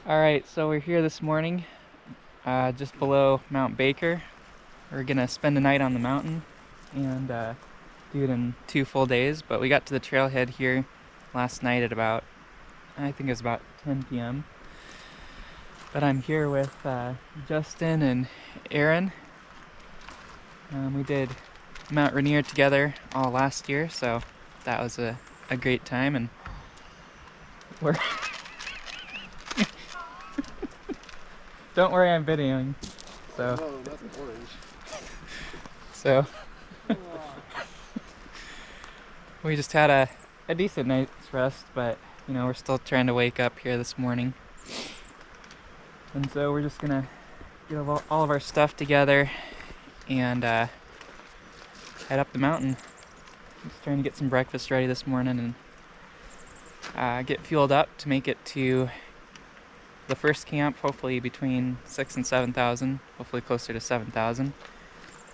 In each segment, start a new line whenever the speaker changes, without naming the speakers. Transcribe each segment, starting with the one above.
Alright, so we're here this morning, just below Mount Baker. We're gonna spend the night on the mountain and do it in 2 full days, but we got to the trailhead here last night at about, I think it was about 10 p.m. But I'm here with Justin and Erin. We did Mount Rainier together all last year, so that was a great time, and we're don't worry, I'm videoing. So.
No, nothing orange.
So. We just had a decent night's rest, but you know, we're still trying to wake up here this morning. And so we're just gonna get all of our stuff together and head up the mountain. Just trying to get some breakfast ready this morning and get fueled up to make it to the first camp, hopefully between 6,000 and 7,000, hopefully closer to 7,000.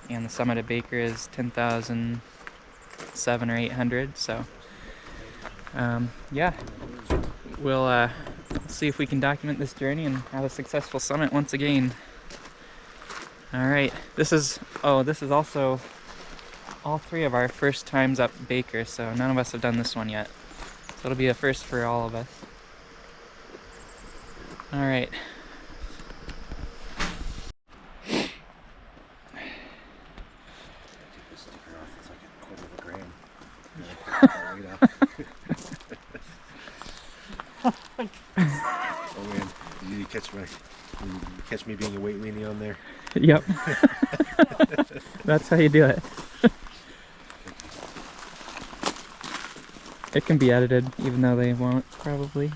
And the summit of Baker is 10,700 or 800. So, yeah, we'll see if we can document this journey and have a successful summit once again. All right, this is also all 3 of our first times up Baker, so none of us have done this one yet. So it'll be a first for all of us. All right.
Oh man, you catch me being a weight weenie on there?
Yep. That's how you do it. It can be edited, even though they won't, probably.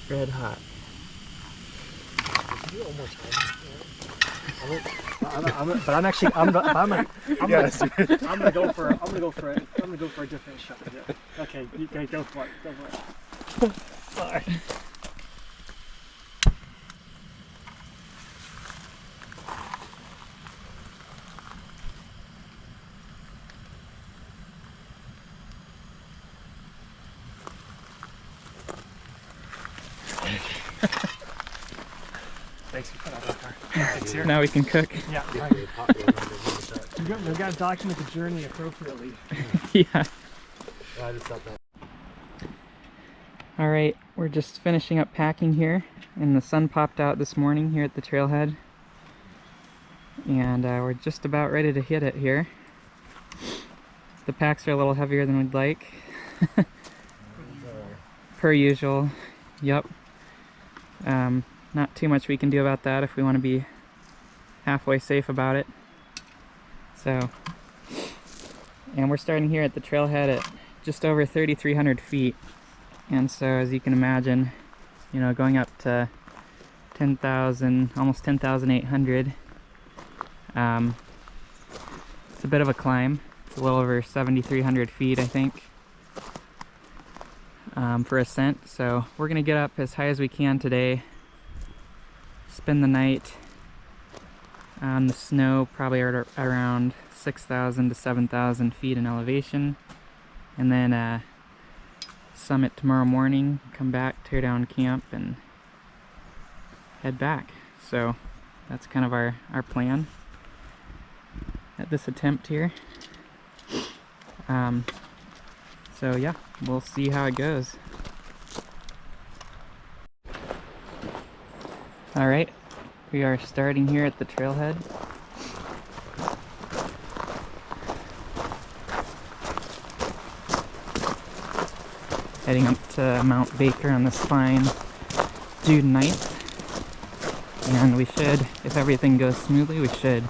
Red hot.
Can you do it one more time? But I'm actually gonna go for a different shot. Yeah. Okay, you guys go for it. Go for it. Sorry. Thanks for putting out that car. Thanks, here.
Now we can cook.
Yeah. We've got to document the journey appropriately.
Yeah.
I just thought that.
All right, we're just finishing up packing here, and the sun popped out this morning here at the trailhead, and we're just about ready to hit it here. The packs are a little heavier than we'd like. Per usual. Yep. Not too much we can do about that if we want to be halfway safe about it. So, and we're starting here at the trailhead at just over 3,300 feet. And so, as you can imagine, you know, going up to 10,000, almost 10,800, it's a bit of a climb. It's a little over 7,300 feet, I think, for ascent. So we're gonna get up as high as we can today, spend the night on the snow, probably around 6,000 to 7,000 feet in elevation, and then summit tomorrow morning, come back, tear down camp, and head back. So that's kind of our plan at this attempt here. So yeah, we'll see how it goes. All right, we are starting here at the trailhead. Heading up to Mount Baker on this fine June 9th. And we should, if everything goes smoothly, we should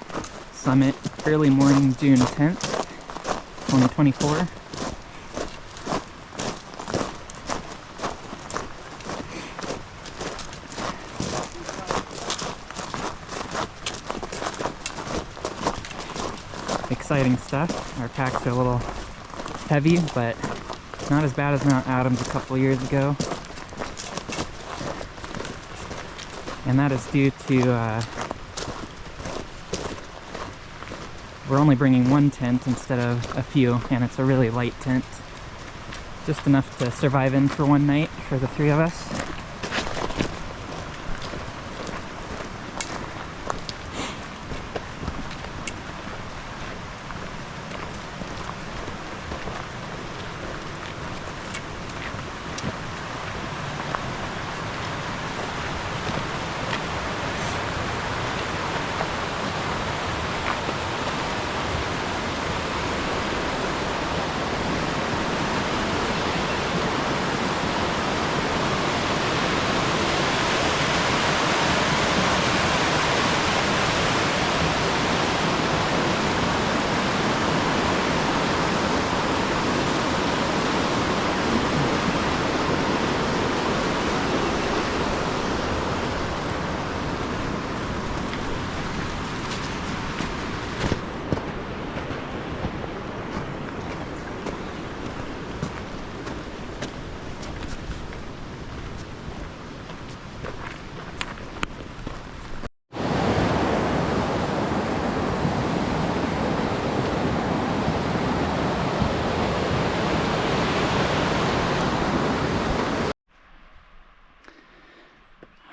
summit early morning June 10th, 2024. Exciting stuff. Our packs are a little heavy, but not as bad as Mount Adams a couple years ago. And that is due to we're only bringing one tent instead of a few, and it's a really light tent. Just enough to survive in for one night for the three of us.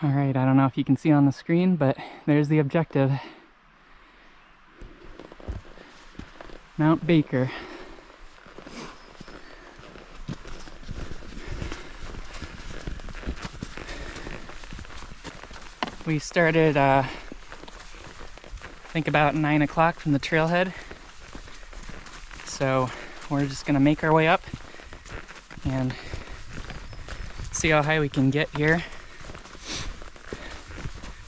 Alright, I don't know if you can see on the screen, but there's the objective. Mount Baker. We started, I think about 9 o'clock from the trailhead. So we're just gonna make our way up and see how high we can get here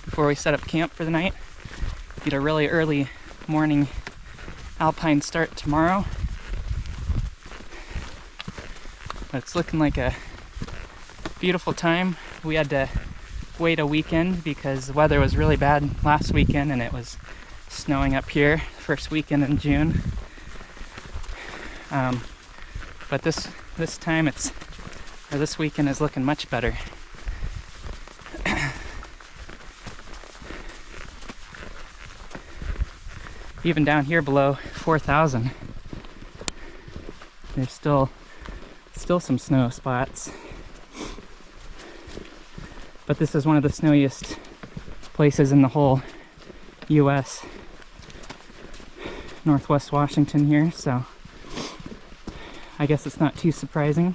before we set up camp for the night. Get a really early morning alpine start tomorrow. But it's looking like a beautiful time. We had to wait a weekend because the weather was really bad last weekend and it was snowing up here first weekend in June. But this time this weekend is looking much better. Even down here below 4,000, there's still some snow spots. But this is one of the snowiest places in the whole US. Northwest Washington here, so I guess it's not too surprising.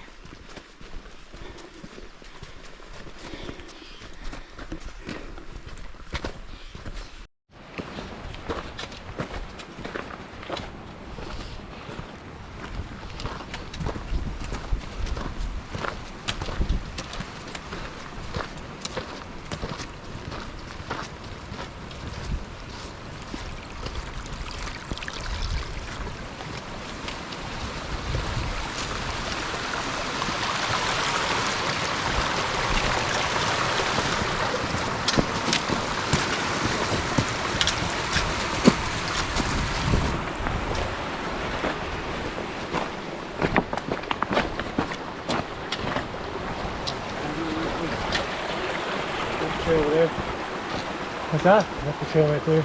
Over there. What's that? That's the trail right there.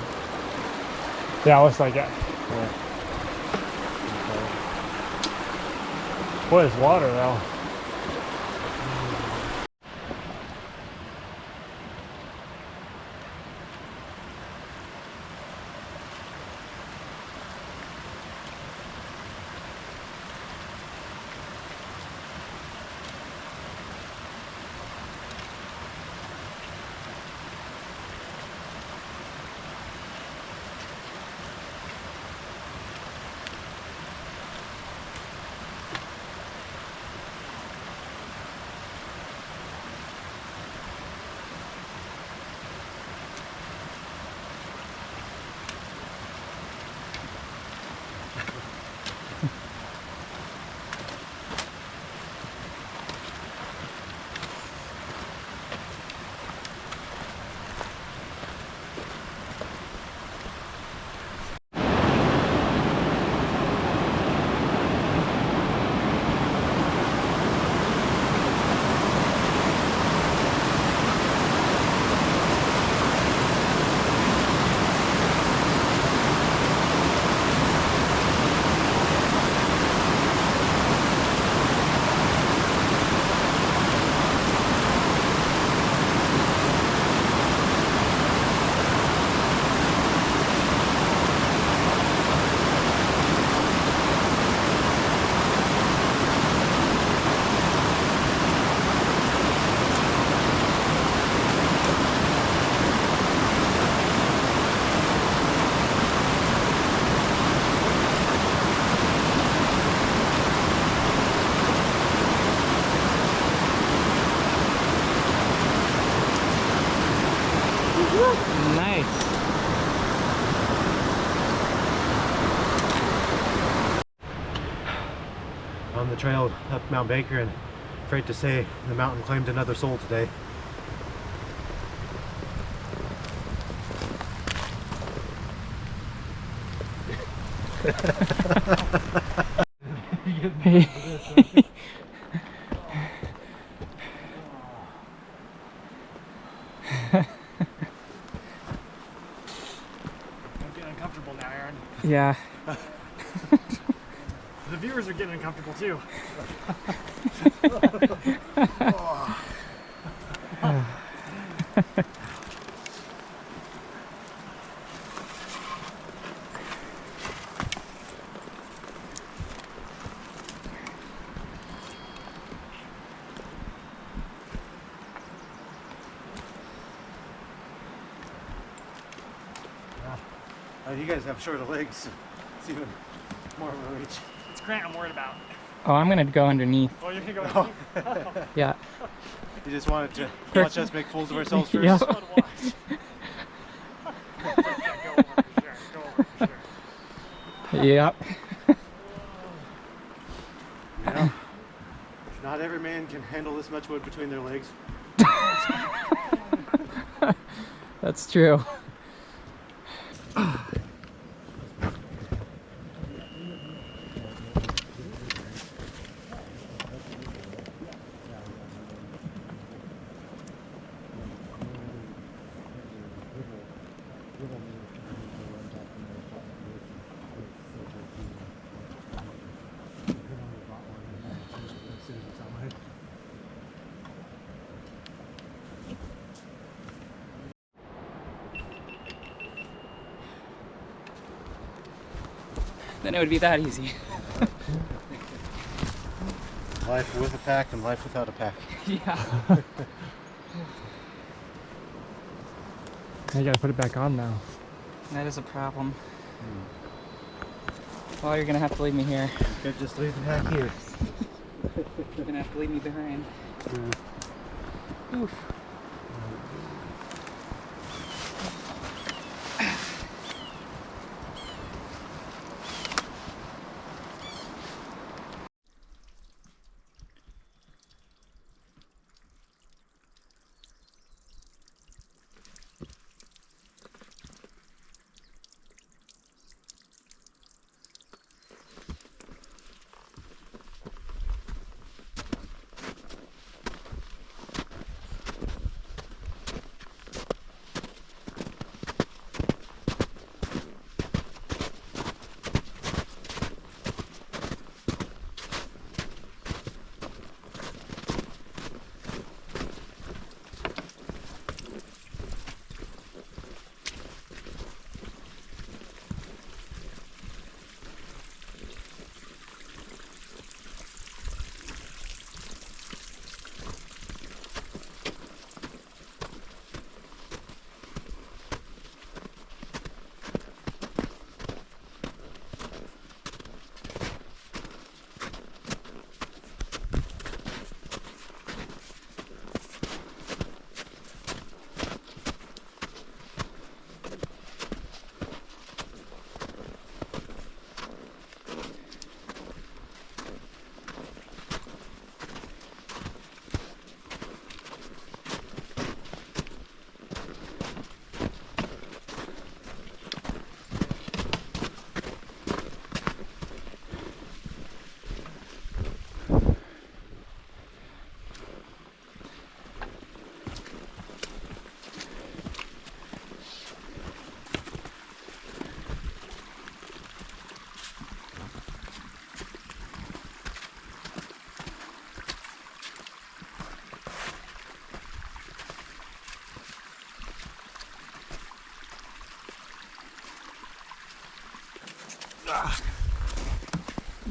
Yeah, it looks like it. Yeah. Boy, there's water now.
Nice.
On the trail up Mount Baker, and afraid to say the mountain claimed another soul today.
I'm getting uncomfortable now, Erin.
Yeah.
The viewers are getting uncomfortable too.
You guys have shorter legs, so it's even more of a reach.
It's Grant I'm worried about.
Oh, I'm gonna go underneath.
Oh, you're gonna go.
Yeah.
You just wanted to watch us make fools of ourselves first?
Yeah.
Just want to watch. Go over for sure. Go over for sure.
Yep.
You know, not every man can handle this much wood between their legs.
That's true. Then it would be that easy.
Life with a pack and life without a pack.
Yeah.
You gotta put it back on now.
That is a problem. Well, you're gonna have to leave me here.
You could just leave the pack here.
You're gonna have to leave me behind. Oof.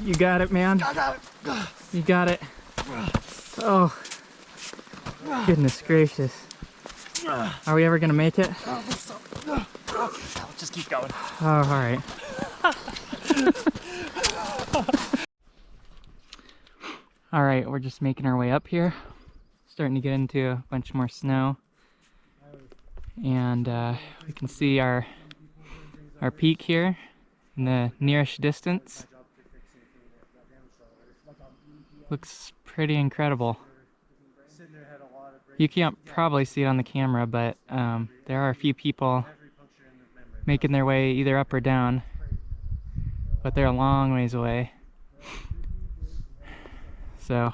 You got it, man.
I got it.
You got it. Oh, goodness gracious. Are we ever gonna make it?
Let's just keep going.
Oh, all right. All right, we're just making our way up here. Starting to get into a bunch more snow. and we can see our peak here in the nearest distance. Looks pretty incredible. You can't probably see it on the camera, but there are a few people making their way either up or down, but they're a long ways away. So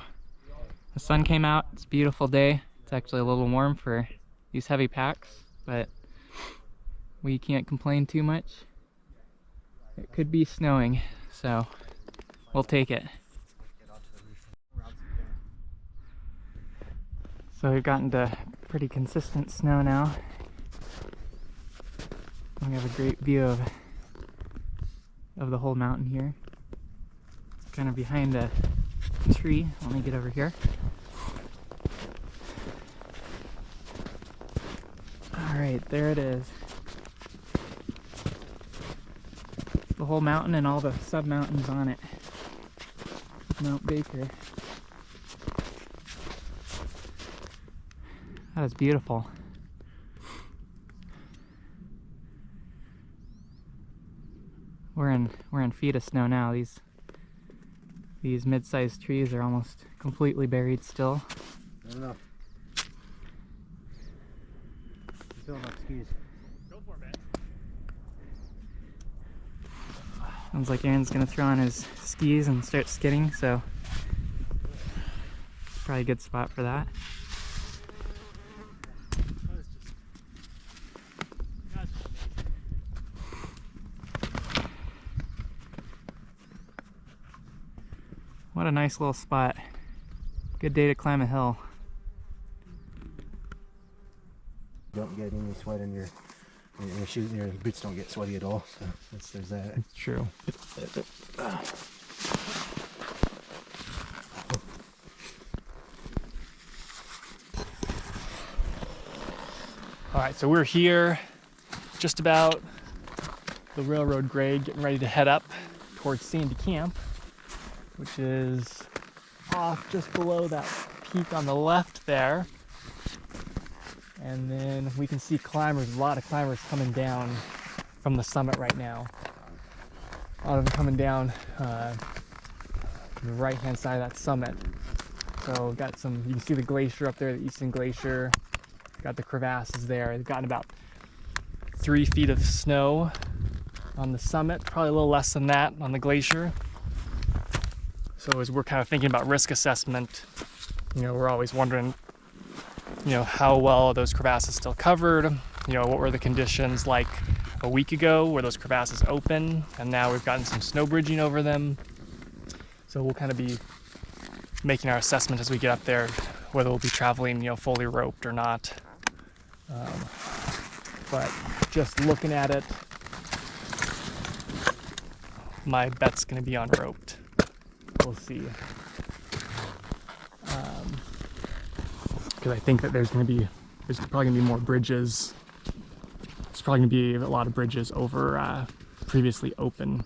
the sun came out, it's a beautiful day. It's actually a little warm for these heavy packs, but we can't complain too much. It could be snowing, so we'll take it. So we've gotten to pretty consistent snow now. We have a great view of the whole mountain here. It's kind of behind a tree. Let me get over here. Alright, there it is. The whole mountain and all the sub-mountains on it. Mount Baker. That is beautiful. We're in feet of snow now. These mid-sized trees are almost completely buried still.
I don't know. You still have skis. Go for it, man.
Sounds like Aaron's gonna throw on his skis and start skidding, so probably a good spot for that. What a nice little spot. Good day to climb a hill.
Don't get any sweat in your shoes, your boots don't get sweaty at all. So there's that.
It's true.
All right, so we're here just about the railroad grade, getting ready to head up towards Sandy Camp, which is off just below that peak on the left there. And then we can see climbers, a lot of climbers coming down from the summit right now. A lot of them coming down the right-hand side of that summit. So we've got some, you can see the glacier up there, the Easton Glacier. Got the crevasses there. They've gotten about 3 feet of snow on the summit, probably a little less than that on the glacier. So as we're kind of thinking about risk assessment, you know, we're always wondering, you know, how well are those crevasses still covered? You know, what were the conditions like a week ago? Were those crevasses open? And now we've gotten some snow bridging over them. So we'll kind of be making our assessment as we get up there, whether we'll be traveling, you know, fully roped or not. But just looking at it, my bet's going to be on roped. We'll see. Because I think that there's probably going to be more bridges. There's probably going to be a lot of bridges over previously open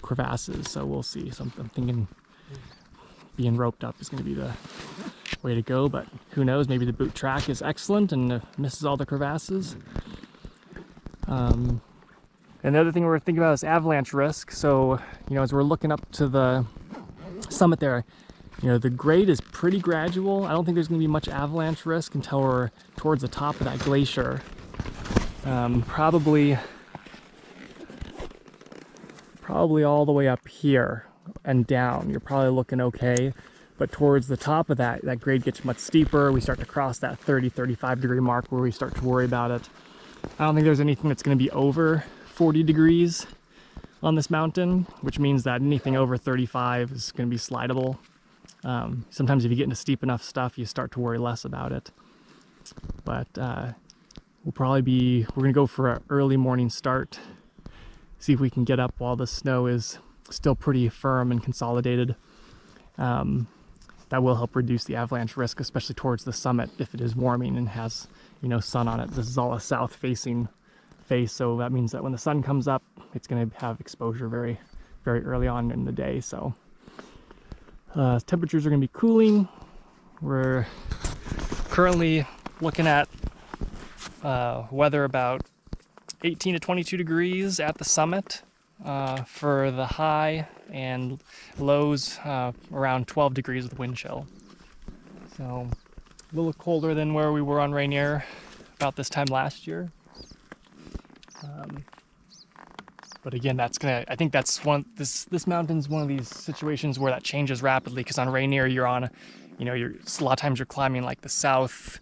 crevasses. So we'll see. So I'm thinking being roped up is going to be the way to go, but who knows, maybe the boot track is excellent and misses all the crevasses. And the other thing we're thinking about is avalanche risk. So, you know, as we're looking up to the summit there, you know, the grade is pretty gradual. I don't think there's going to be much avalanche risk until we're towards the top of that glacier. Probably all the way up here and down, you're probably looking okay. But towards the top of that grade gets much steeper. We start to cross that 30-35 degree mark where we start to worry about it. I don't think there's anything that's going to be over 40 degrees on this mountain, which means that anything over 35 is going to be slidable. Sometimes if you get into steep enough stuff, you start to worry less about it. But we're going to go for an early morning start, see if we can get up while the snow is still pretty firm and consolidated. That will help reduce the avalanche risk, especially towards the summit if it is warming and has, you know, sun on it. This is all a south-facing face, so that means that when the sun comes up, it's going to have exposure very, very early on in the day. So temperatures are going to be cooling. We're currently looking at Weather about 18 to 22 degrees at the summit for the high, and lows around 12 degrees with wind chill. So a little colder than where we were on Rainier about this time last year. But again, I think that's this mountain's one of these situations where that changes rapidly, because on Rainier you're on, a lot of times you're climbing like the south,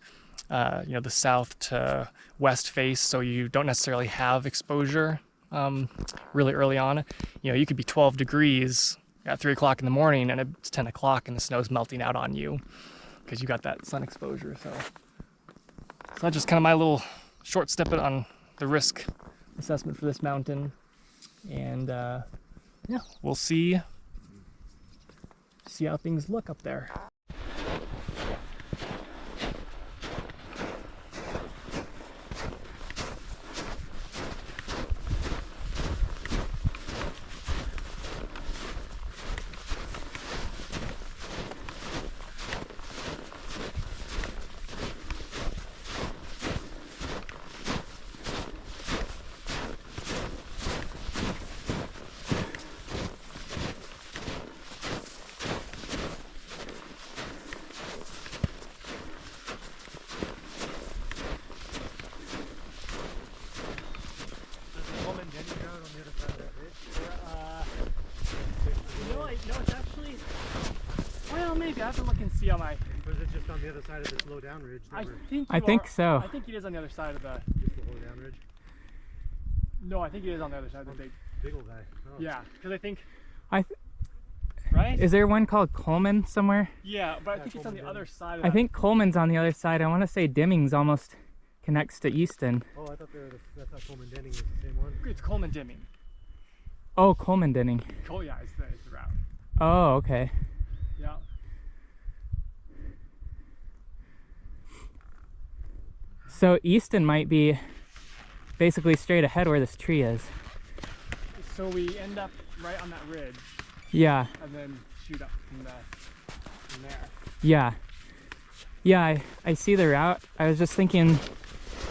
the south to west face, so you don't necessarily have exposure really early on. You could be 12 degrees at 3 o'clock in the morning and it's 10 o'clock and the snow's melting out on you because you got that sun exposure. So that's just kind of my little short snippet on the risk assessment for this mountain. And yeah, we'll see how things look up there. No, it's actually, well, maybe I have to look and see on my.
Or is it just on the other side of this low down ridge?
I think
so.
I think it is on the other side of the.
Just the low down ridge?
No, I think it is on the other side of the
big old guy. Oh.
Yeah, because I think.
Right? Is there one called Coleman somewhere?
Yeah, but I think it's on the other side of
I think Coleman's on the other side. I want to say Dimming's almost connects to Easton.
Oh, I thought that's how Coleman Denning was the same one.
It's Coleman Dimming.
Oh, Coleman Denning.
Oh yeah, it's the route.
Oh, okay.
Yeah.
So Easton might be basically straight ahead where this tree is.
So we end up right on that ridge.
Yeah.
And then shoot up from there.
Yeah. Yeah, I see the route. I was just thinking,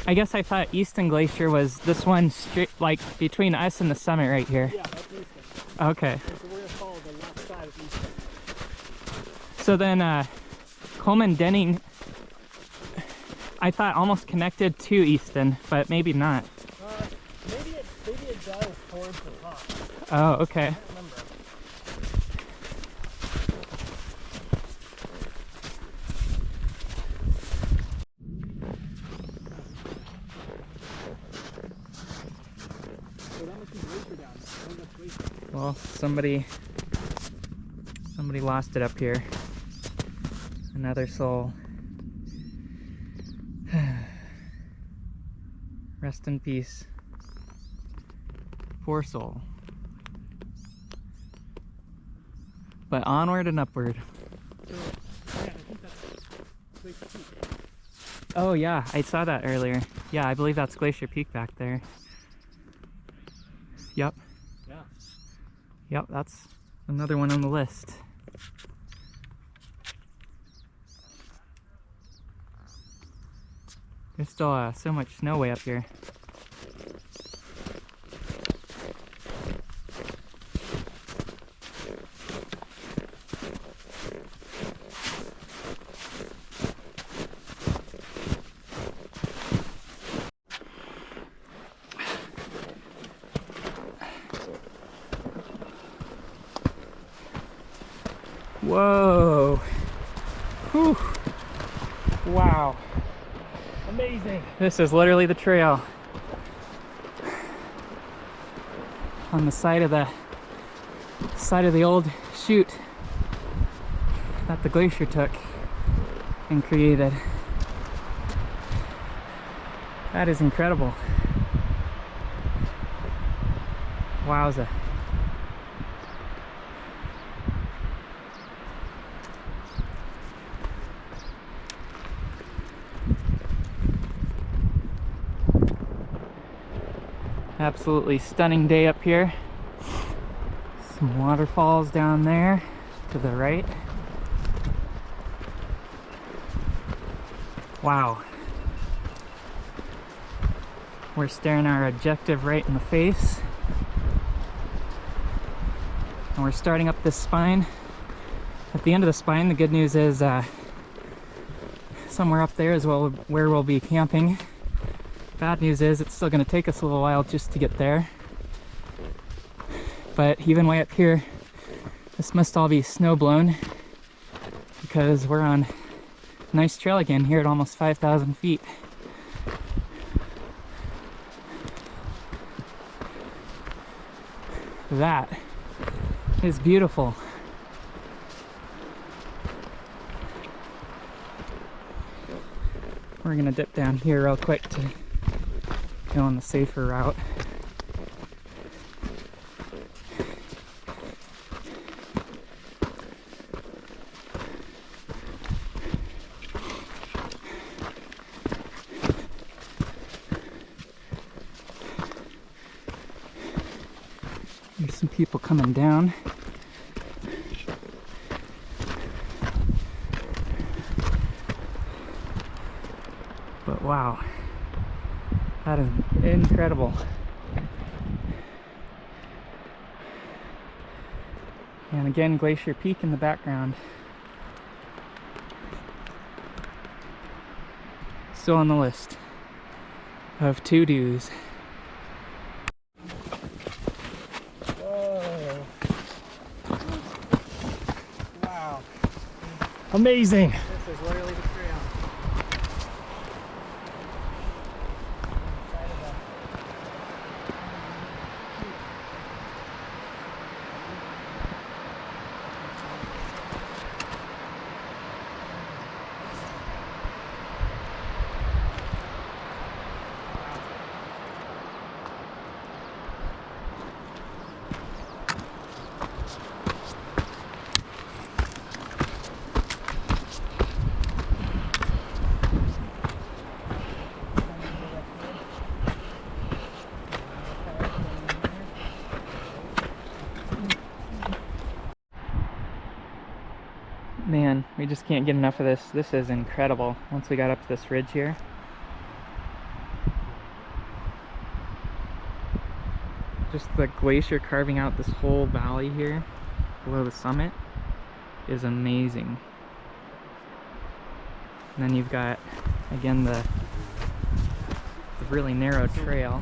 I guess I thought Easton Glacier was this one straight, like between us and the summit right here.
Yeah, that's Easton.
Okay.
And so we're gonna follow the left side of Easton.
So then Coleman Denning, I thought almost connected to Easton, but maybe not.
Maybe it does towards the top.
Oh, okay.
I can't remember. So that must be glacier down there. I think that's glacier.
Well, somebody lost it up here. Another soul. Rest in peace. Poor soul. But onward and upward.
Yeah, I think that's Glacier Peak.
Oh yeah, I saw that earlier. Yeah, I believe that's Glacier Peak back there. Yep.
Yeah.
Yep, that's another one on the list. There's still so much snow way up here. Whoa. Whew. Wow.
Amazing.
This is literally the trail. On the side of the old chute that the glacier took and created. That is incredible. Wowza. Absolutely stunning day up here. Some waterfalls down there to the right. Wow. We're staring our objective right in the face. And we're starting up this spine. At the end of the spine, the good news is somewhere up there is where we'll be camping. Bad news is it's still going to take us a little while just to get there. But even way up here, this must all be snow blown because we're on a nice trail again here at almost 5,000 feet. That is beautiful. We're gonna dip down here real quick to go on the safer route. There's some people coming down. But wow, that is incredible. And again, Glacier Peak in the background. Still on the list of to-dos.
Whoa. Wow. Amazing.
This is literally the trail. Man, we just can't get enough of this. This is incredible. Once we got up to this ridge here. Just the glacier carving out this whole valley here below the summit is amazing. And then you've got, again, the really narrow trail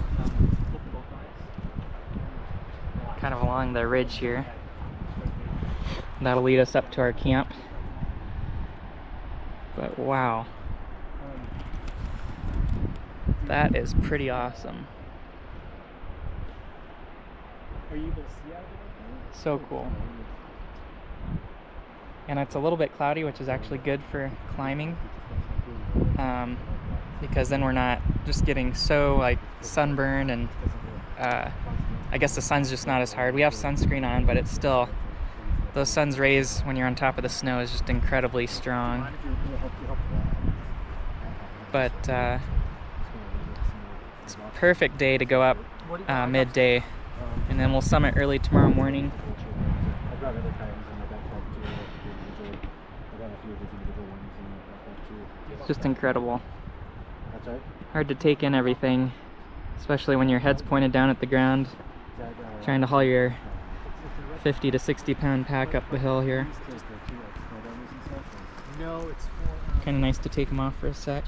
kind of along the ridge here. That'll lead us up to our camp. But wow, that is pretty awesome.
Are you able to see out of it?
So cool. And it's a little bit cloudy, which is actually good for climbing, because then we're not just getting so like sunburned, and I guess the sun's just not as hard. We have sunscreen on, but it's still, those sun's rays when you're on top of the snow is just incredibly strong. But it's a perfect day to go up midday, and then we'll summit early tomorrow morning. It's just incredible. Hard to take in everything, especially when your head's pointed down at the ground, trying to haul your 50 to 60 pound pack up the hill here.
No, it's for
Kind of nice to take them off for a sec.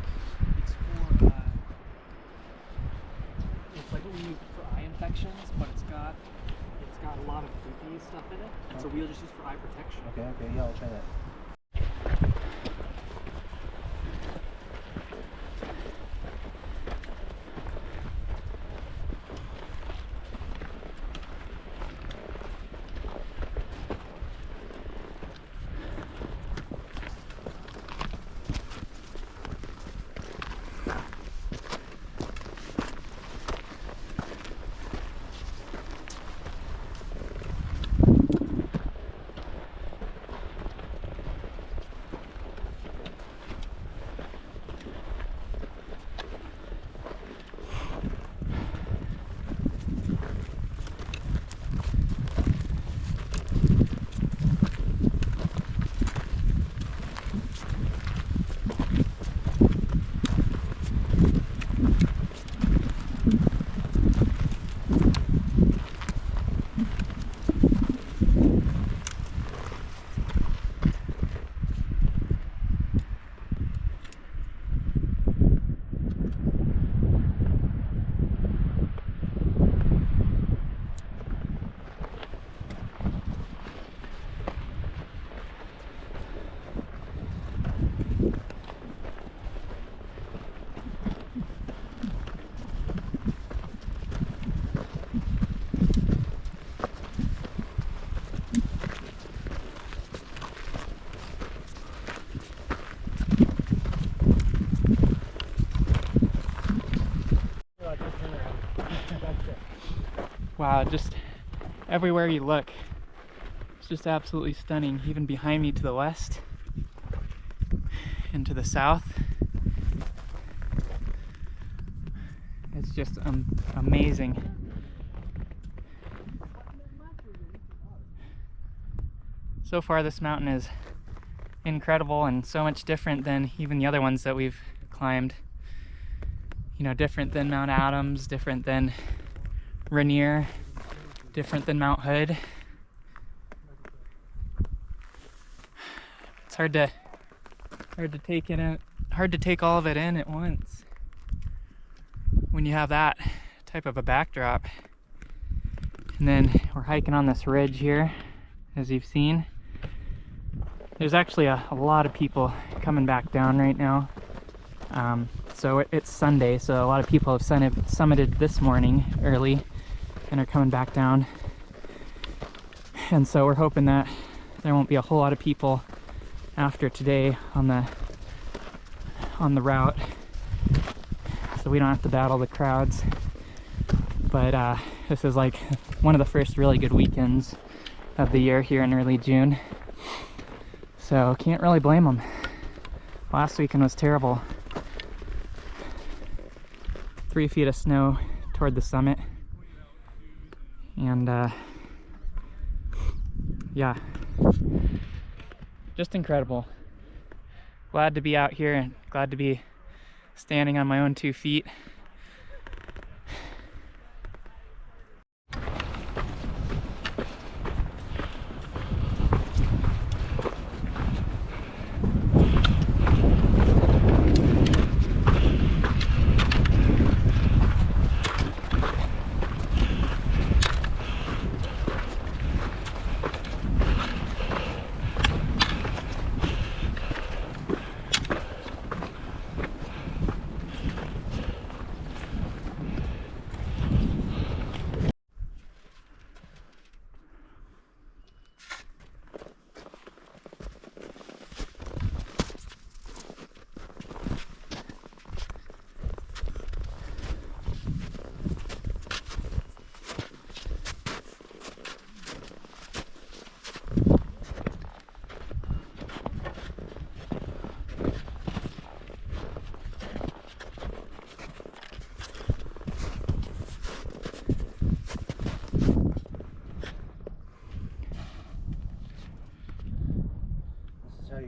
it's like what we use for eye infections, but it's got a lot of creepy stuff in it, and so we'll just use for eye protection.
Okay, yeah, I'll try that.
Wow, just everywhere you look, it's just absolutely stunning. Even behind me to the west and to the south, it's just amazing. So far this mountain is incredible and so much different than even the other ones that we've climbed. You know, different than Mount Adams, different than Rainier, different than Mount Hood. It's hard to take it in, hard to take all of it in at once when you have that type of a backdrop. And then we're hiking on this ridge here, as you've seen. There's actually a lot of people coming back down right now. So it's Sunday, so a lot of people have summited this morning early and are coming back down. And so we're hoping that there won't be a whole lot of people after today on the route, so we don't have to battle the crowds. But this is like one of the first really good weekends of the year here in early June. So can't really blame them. Last weekend was terrible. 3 feet of snow toward the summit. And yeah, just incredible. Glad to be out here and glad to be standing on my own 2 feet.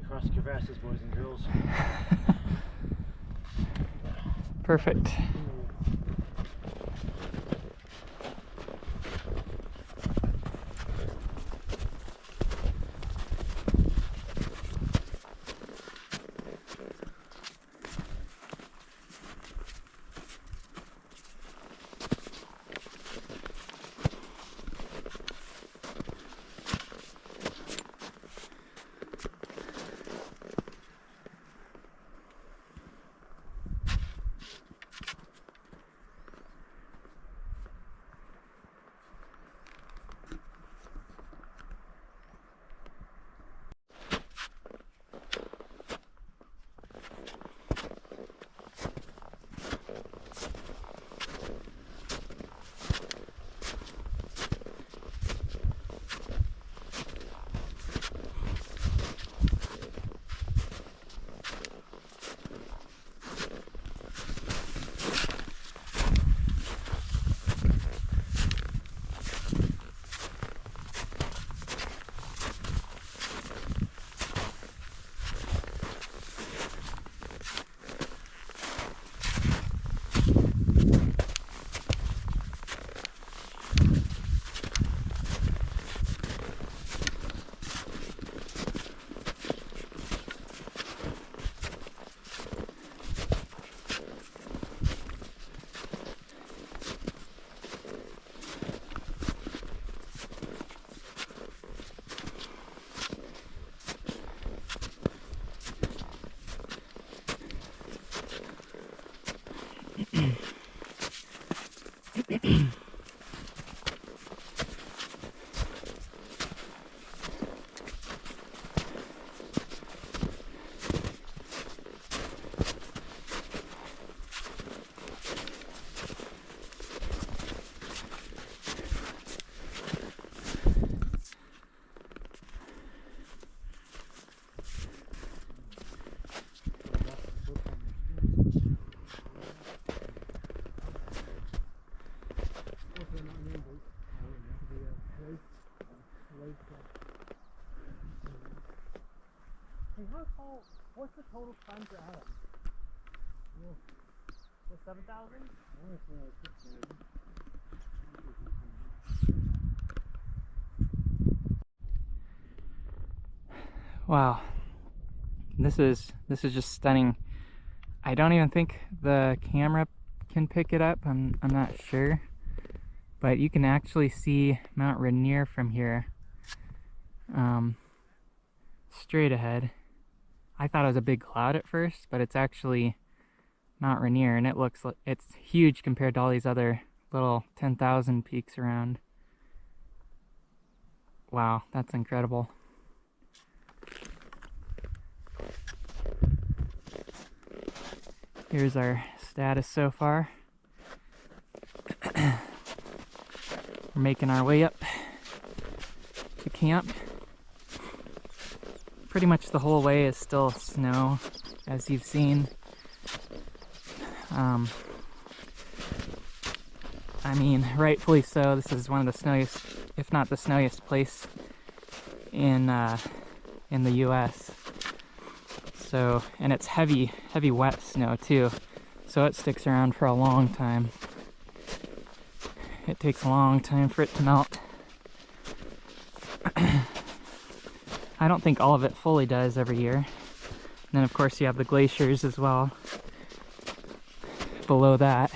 Cross crevasses, boys and girls.
Perfect.
What's the total time per hour? So 7,000?
Wow, this is just stunning. I don't even think the camera can pick it up. I'm not sure, but you can actually see Mount Rainier from here, straight ahead. I thought it was a big cloud at first, but it's actually Mount Rainier, and it looks like it's huge compared to all these other little 10,000 peaks around. Wow, that's incredible. Here's our status so far. We're making our way up to camp. Pretty much the whole way is still snow, as you've seen. I mean, rightfully so. This is one of the snowiest, if not the snowiest place in the U.S. So, and it's heavy wet snow too, so it sticks around for a long time. It takes a long time for it to melt. I don't think all of it fully does every year. And then of course you have the glaciers as well below that.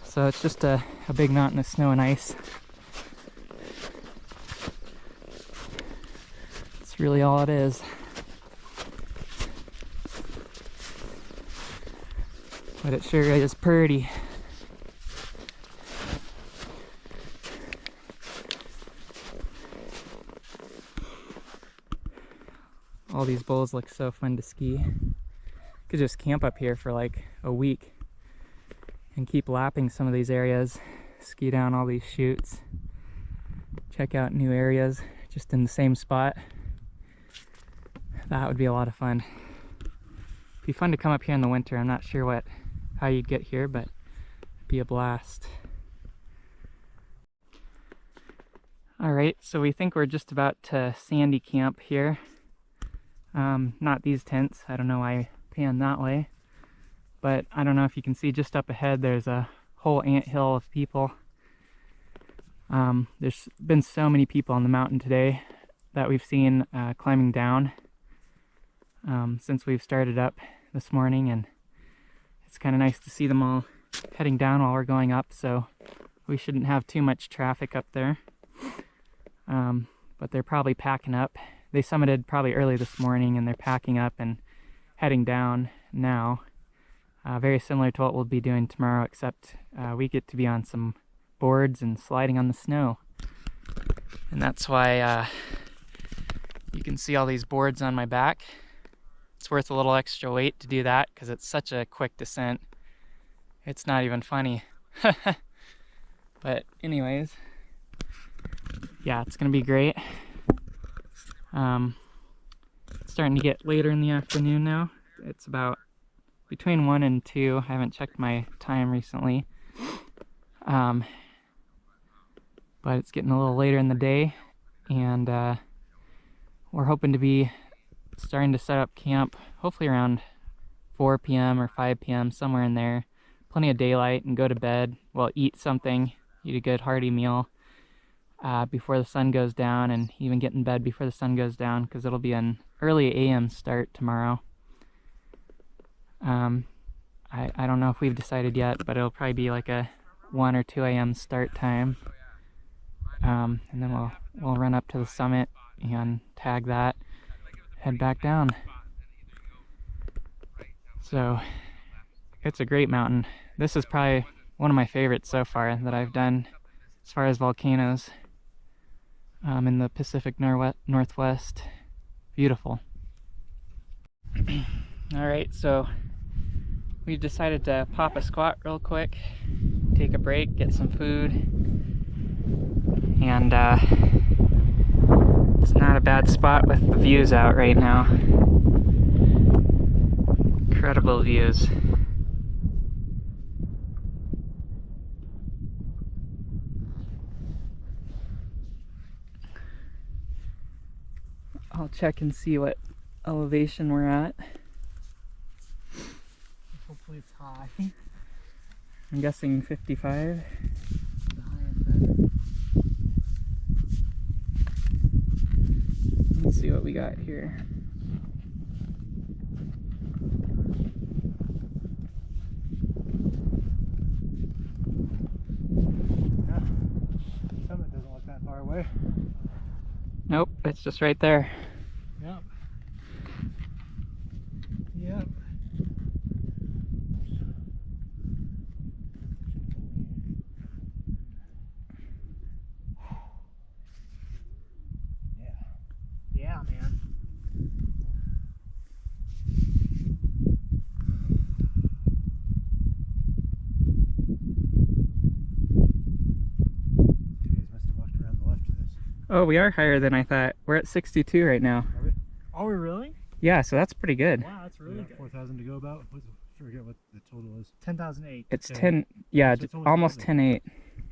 So it's just a big mountain of snow and ice. That's really all it is. But it sure is pretty. All these bowls look so fun to ski. Could just camp up here for like a week and keep lapping some of these areas, ski down all these chutes, check out new areas just in the same spot. That would be a lot of fun. It'd be fun to come up here in the winter. I'm not sure how you'd get here, but it'd be a blast. Alright, so we think we're just about to sandy camp here. Not these tents. I don't know why I panned that way. But I don't know if you can see just up ahead, there's a whole anthill of people. There's been so many people on the mountain today that we've seen climbing down since we've started up this morning, and it's kind of nice to see them all heading down while we're going up, so we shouldn't have too much traffic up there. But they're probably packing up. They summited probably early this morning and they're packing up and heading down now. Very similar to what we'll be doing tomorrow, except we get to be on some boards and sliding on the snow. And that's why you can see all these boards on my back. It's worth a little extra weight to do that because it's such a quick descent. It's not even funny. But anyways, yeah, it's gonna be great. It's starting to get later in the afternoon now. It's about between 1 and 2. I haven't checked my time recently. But it's getting a little later in the day, and we're hoping to be starting to set up camp hopefully around 4 p.m. or 5 p.m., somewhere in there. Plenty of daylight, and go to bed. Well, eat something, eat a good hearty meal before the sun goes down, and even get in bed before the sun goes down, because it'll be an early a.m. start tomorrow. I don't know if we've decided yet, but it'll probably be like a 1 or 2 a.m. start time. And then we'll run up to the summit and tag that, head back down. So it's a great mountain. This is probably one of my favorites so far that I've done as far as volcanoes in the Pacific Northwest. Beautiful. Alright, so we've decided to pop a squat real quick, take a break, get some food, and it's not a bad spot with the views out right now. Incredible views. I'll check and see what elevation we're at.
Hopefully it's high.
I'm guessing 55.
The higher the better.
Let's see what we got here.
Yeah. Summit doesn't look that far away.
Nope, it's just right there.
Yep. Yep. Yeah, man.
You guys must have walked around the left of this.
Oh, we are higher than I thought. We're at 62 right now.
Are we really?
Yeah, so that's pretty good.
Wow, that's really good.
4,000 to go about. I forget what the total is.
10,008.
It's
Okay.
10, yeah,
So it's
almost 10.8.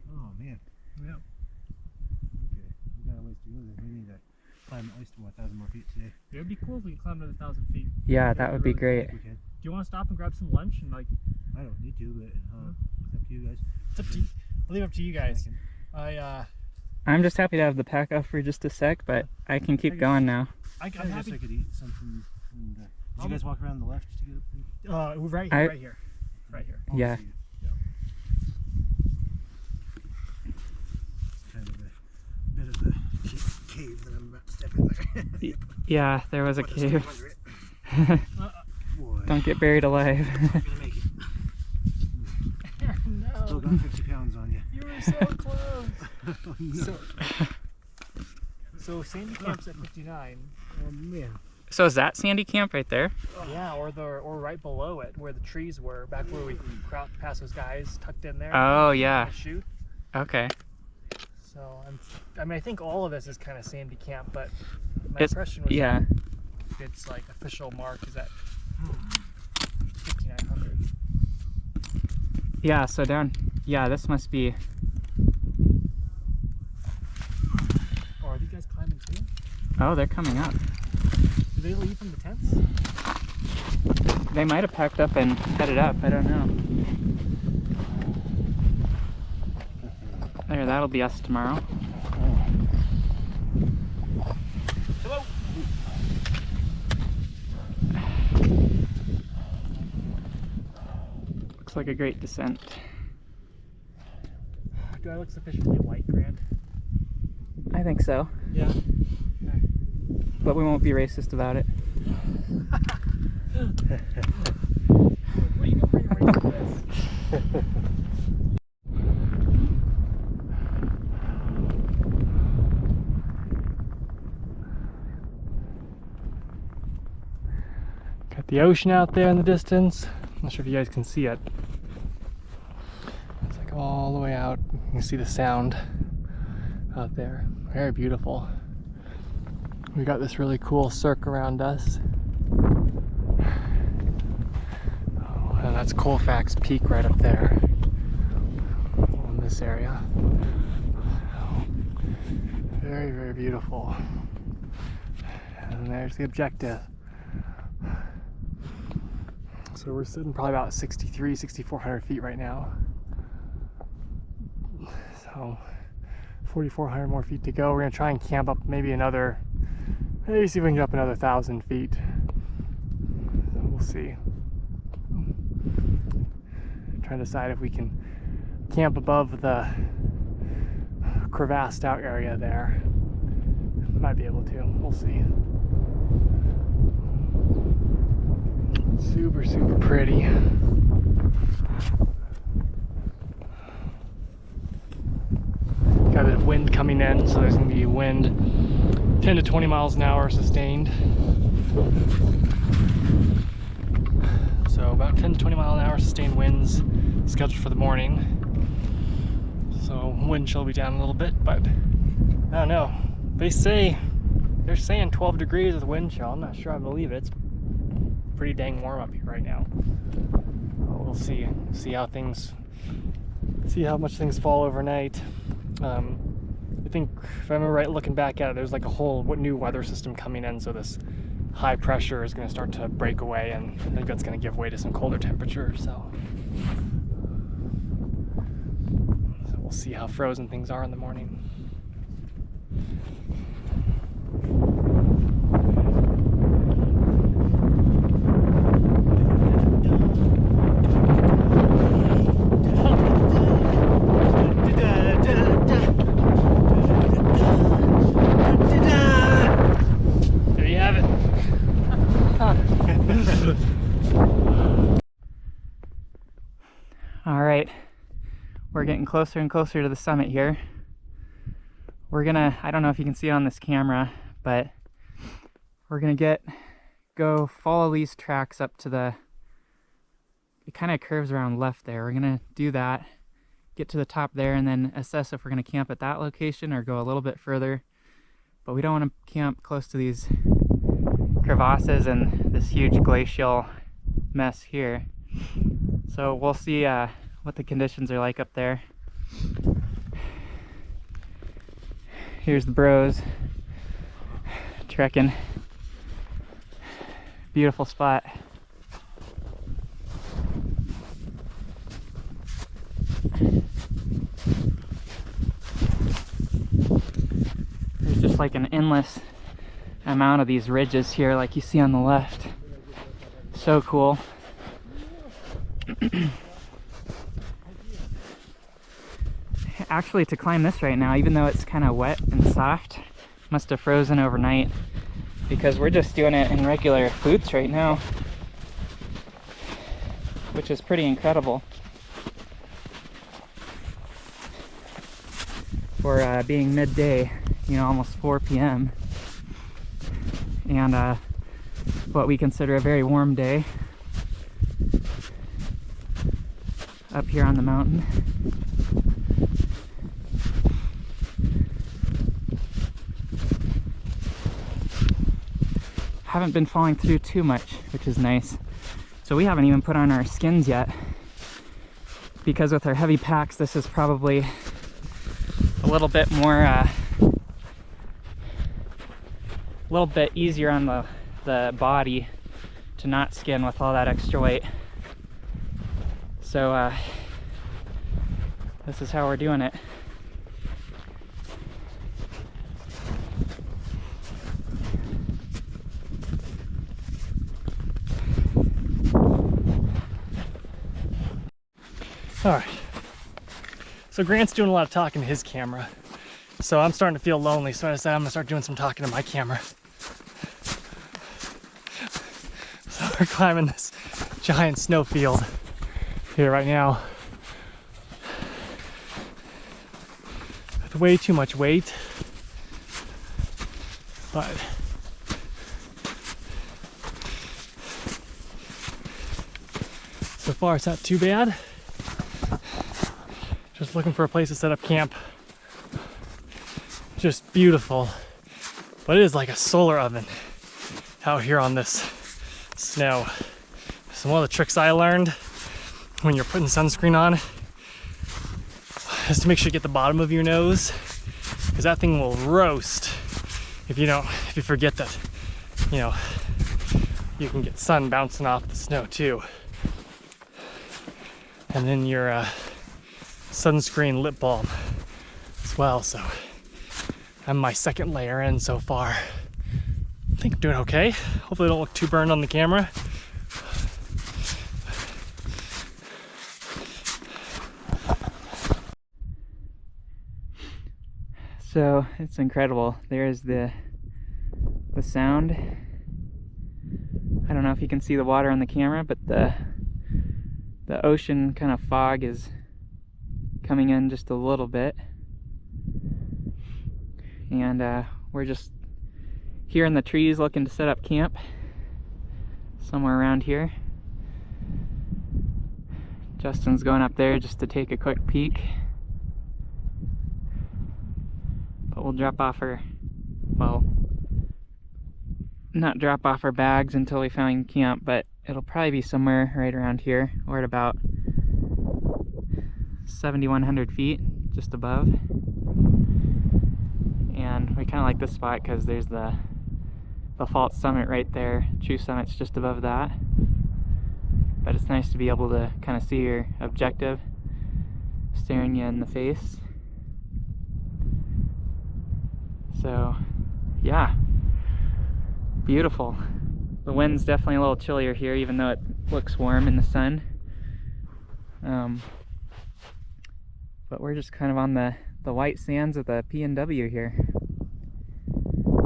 Oh man.
Yep.
Okay. We got a ways to go then. We need to climb at least 1,000 more feet today.
It would be cool if we could climb another 1,000 feet.
Yeah, that would be great.
If we can.
Do you want to stop and grab some lunch and like?
I don't need to, but it's up to you guys.
It's up to you. I'll leave it up to you guys.
I'm just happy to have the pack off for just a sec, but I can keep going now.
I'm
I guess
happy.
I could eat something. Did you guys walk around the left to get up there?
We're right here, right here, right here.
Oh,
Yeah.
see. It's kind of a bit of a cave that I'm about to step in there.
Yeah, there was a
Put the stuff
cave.
under it. Boy,
Don't get buried alive.
not gonna make it. Still
No,
got 50 pounds on you.
you were so close.
Oh, no.
So Sandy Camp's at 59.
Oh man.
So is that Sandy Camp right there?
Yeah, or right below it, where the trees were, back where we crouched past those guys tucked in there.
Oh, yeah.
Shoot.
Okay.
So I mean, I think all of this is kind of Sandy Camp, but my
It's-
impression was
Yeah.
that its like official mark is at 5,900.
Yeah, so down, yeah, this must be,
Oh, are these guys climbing too?
oh, they're coming up.
Do they leave from the tents?
They might have packed up and headed up, I don't know. There, that'll be us tomorrow.
Hello.
Looks like a great descent.
Do I look sufficiently white, Grant?
I think so,
Yeah.
but we won't be racist about it.
What are you gonna bring away from this?
Got the ocean out there in the distance. I'm not sure if you guys can see it. It's like all the way out. You can see the sound out there. Very beautiful. We got this really cool cirque around us. Oh, and that's Colfax Peak right up there in this area. Very, very beautiful. And there's the objective. So we're sitting probably about 6,400 feet right now. So 4,400 more feet to go. We're gonna try and camp up maybe see if we can get up another 1,000 feet. So we'll see. Trying to decide if we can camp above the crevassed out area there. Might be able to. We'll see. Super, super pretty. Got a bit of wind coming in, so there's going to be wind 10 to 20 miles an hour sustained. So about 10 to 20 mile an hour sustained winds scheduled for the morning. So wind chill will be down a little bit, but I don't know. They're saying 12 degrees with wind chill. I'm not sure I believe it. It's pretty dang warm up here right now. We'll see how much things fall overnight. I think if I remember right, looking back at it, there's like a whole new weather system coming in, so this high pressure is going to start to break away, and I think that's going to give way to some colder temperatures. So we'll see how frozen things are in the morning.
All right, we're getting closer and closer to the summit here. We're gonna, I don't know if you can see it on this camera, but we're gonna go follow these tracks up to the, it kind of curves around left there. We're gonna do that, get to the top there, and then assess if we're gonna camp at that location or go a little bit further. But we don't want to camp close to these crevasses and this huge glacial mess here. So we'll see what the conditions are like up there. Here's the bros trekking. Beautiful spot. There's just like an endless amount of these ridges here, like you see on the left. So cool. Actually, to climb this right now, even though it's kind of wet and soft, must have frozen overnight, because we're just doing it in regular boots right now, which is pretty incredible for being midday, you know, almost 4 p.m. and what we consider a very warm day up here on the mountain. Haven't been falling through too much, which is nice. So we haven't even put on our skins yet, because with our heavy packs, this is probably a little bit more, a little bit easier on the body to not skin with all that extra weight. So this is how we're doing it.
All right, so Grant's doing a lot of talking to his camera, so I'm starting to feel lonely, so I decided I'm gonna start doing some talking to my camera. So we're climbing this giant snowfield here right now with way too much weight, but so far it's not too bad. Just looking for a place to set up camp. Just beautiful, but it is like a solar oven out here on this snow. So one of the tricks I learned when you're putting sunscreen on is to make sure you get the bottom of your nose, because that thing will roast if you forget that, you know, you can get sun bouncing off the snow too. And then your sunscreen lip balm as well. So I'm my second layer in so far. I think I'm doing okay. Hopefully I don't look too burned on the camera.
So it's incredible. There's the sound. I don't know if you can see the water on the camera, but the ocean kind of fog is coming in just a little bit, and we're just here in the trees looking to set up camp somewhere around here. Justin's going up there just to take a quick peek, but we'll drop off our, well, not drop off our bags until we find camp, but it'll probably be somewhere right around here. We're at about 7,100 feet, just above. And we kind of like this spot because there's the the fault summit right there. True summit's just above that. But it's nice to be able to kind of see your objective staring you in the face. So, yeah, beautiful. The wind's definitely a little chillier here, even though it looks warm in the sun. But we're just kind of on the white sands of the PNW here.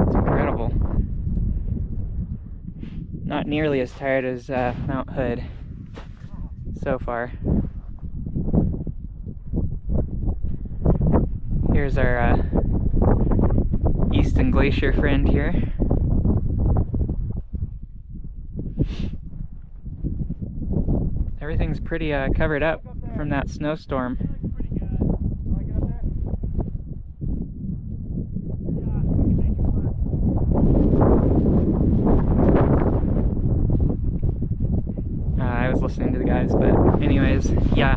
It's incredible. Not nearly as tired as Mount Hood so far. Here's our Easton Glacier friend here. Everything's pretty covered up from that snowstorm. I was listening to the guys, but anyways, yeah,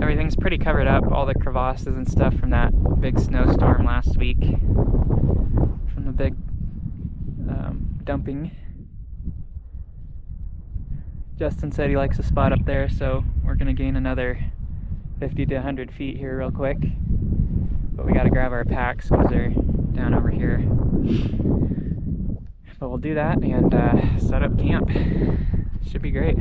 everything's pretty covered up. All the crevasses and stuff from that big snowstorm last week, from the big dumping. Justin said he likes a spot up there, so we're gonna gain another 50 to 100 feet here real quick. But we gotta grab our packs because they're down over here. But we'll do that and set up camp. Should be great.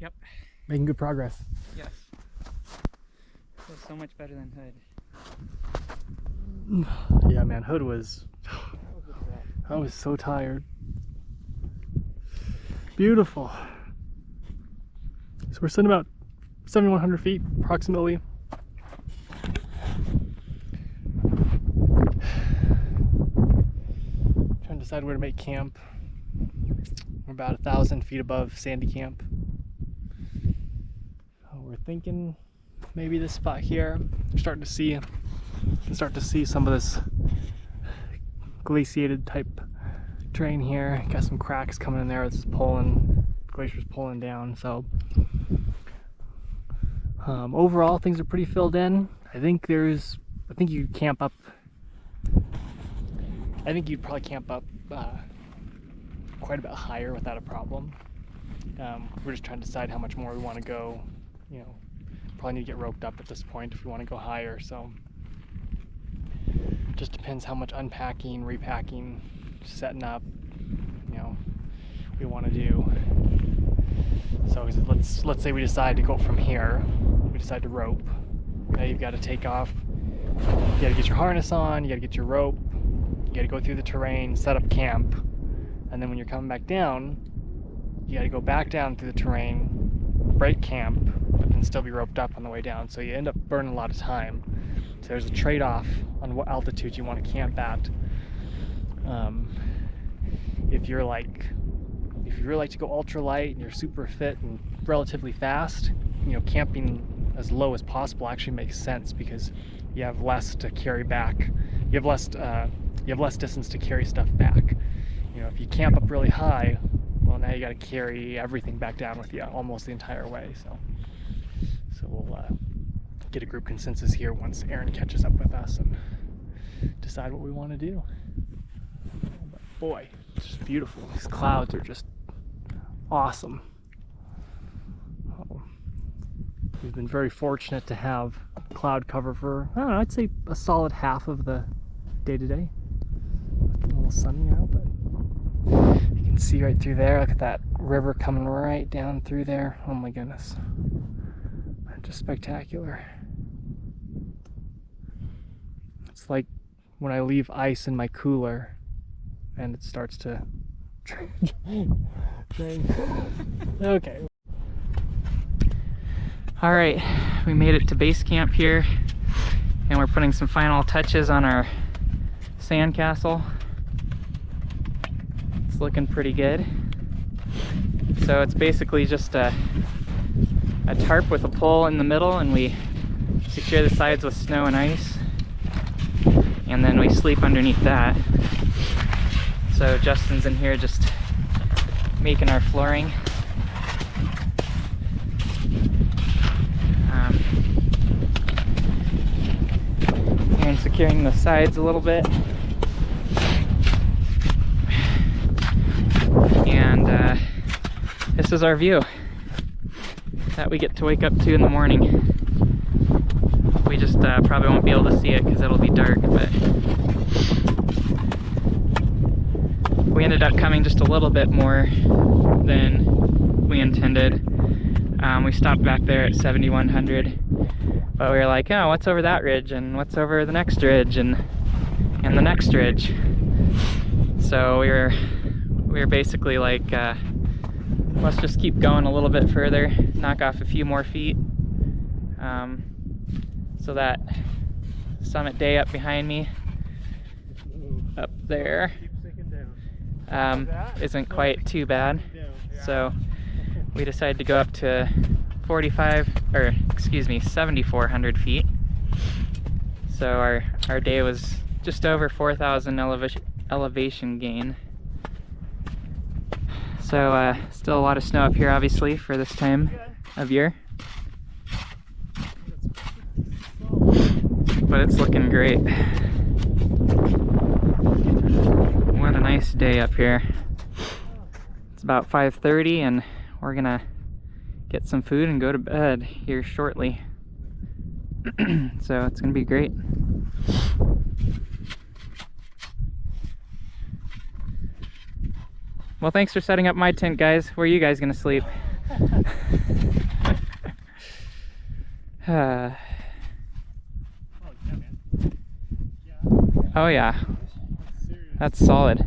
Yep.
Making good progress.
Yes. Feels so much better than Hood.
Yeah, man, Hood was... I was so tired. Beautiful. So we're sitting about 7,100 feet, approximately. Trying to decide where to make camp. We're about 1,000 feet above Sandy Camp. So we're thinking maybe this spot here. We're starting to see some of this glaciated type terrain here. Got some cracks coming in there. It's pulling, glacier's pulling down. So overall, things are pretty filled in. I think you camp up. I think you'd probably camp up quite a bit higher without a problem. We're just trying to decide how much more we want to go. You know, probably need to get roped up at this point if we want to go higher. So just depends how much unpacking, repacking, setting up, you know, we want to do. So let's say we decide to go from here. We decide to rope. Now you've got to take off. You got to get your harness on. You got to get your rope. You got to go through the terrain, set up camp, and then when you're coming back down, you got to go back down through the terrain, break camp, but then still be roped up on the way down. So you end up burning a lot of time. So there's a trade-off on what altitude you want to camp at. If you really like to go ultra light and you're super fit and relatively fast, you know, camping as low as possible actually makes sense because you have less to carry back. You have less distance to carry stuff back. You know, if you camp up really high, well, now you got to carry everything back down with you almost the entire way. So we'll get a group consensus here once Erin catches up with us and decide what we want to do. But boy, it's just beautiful. These clouds are just awesome. We've been very fortunate to have cloud cover for, I don't know, I'd say a solid half of the day today. A little sunny now, but you can see right through there. Look at that river coming right down through there. Oh my goodness. Just spectacular. It's like when I leave ice in my cooler and it starts to drain. Okay.
All right, we made it to base camp here and we're putting some final touches on our sandcastle. It's looking pretty good. So it's basically just a tarp with a pole in the middle, and we secure the sides with snow and ice, and then we sleep underneath that. So Justin's in here just making our flooring. and securing the sides a little bit. And this is our view that we get to wake up to in the morning. We just probably won't be able to see it because it'll be dark, but we ended up coming just a little bit more than we intended. We stopped back there at 7100, but we were like, oh, what's over that ridge, and what's over the next ridge, and the next ridge. So we were basically like, let's just keep going a little bit further, knock off a few more feet, so that summit day up behind me, up there, isn't quite too bad. So we decided to go up to 7,400 feet. So our day was just over 4,000 elevation gain. So still a lot of snow up here, obviously, for this time of year. But it's looking great. What a nice day up here. It's about 5:30 and we're gonna get some food and go to bed here shortly. So it's gonna be great. Well, thanks for setting up my tent, guys. Where are you guys gonna sleep? Oh yeah, that's solid.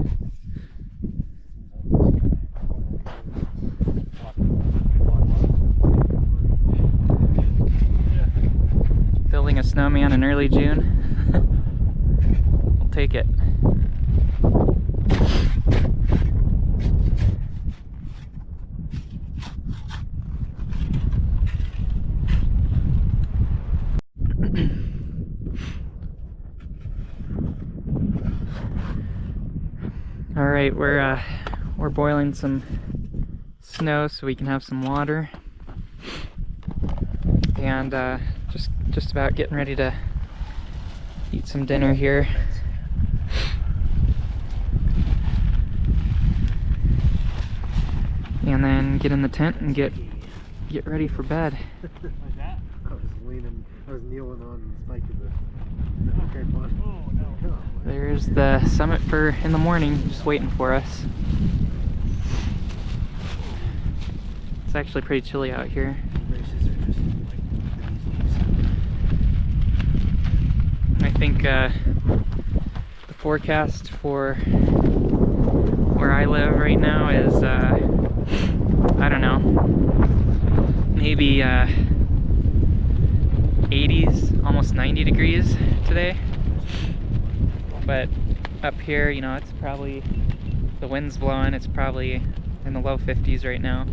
Building a snowman in early June. We'll take it. All right, we're boiling some snow so we can have some water, and just about getting ready to eat some dinner here. And then get in the tent and get ready for bed.
I was kneeling on the spike of the tripod. Oh no.
There's the summit for in the morning, just waiting for us. It's actually pretty chilly out here. I think the forecast for where I live right now is, I don't know, maybe 80s, almost 90 degrees today. But up here, you know, it's probably, the wind's blowing, it's probably in the low 50s right now,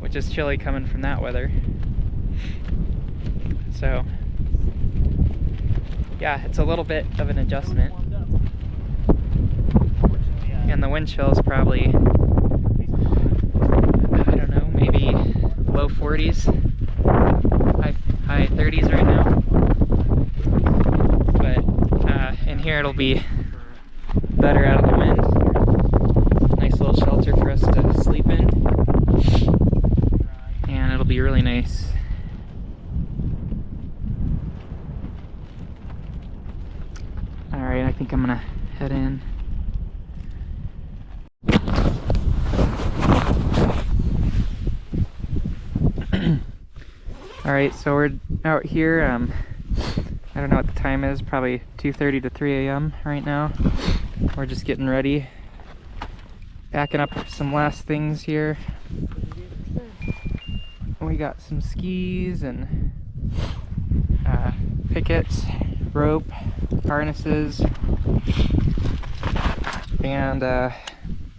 which is chilly coming from that weather. So yeah, it's a little bit of an adjustment. And the wind chill is probably, I don't know, maybe low 40s, high 30s right now. But in here it'll be better out of the wind. Nice little shelter for us to sleep in. And it'll be really nice. Alright, I think I'm gonna head in. Alright, so we're out here. I don't know what the time is, probably 2:30 to 3 a.m. right now. We're just getting ready. Backing up some last things here. We got some skis and pickets, rope, harnesses, and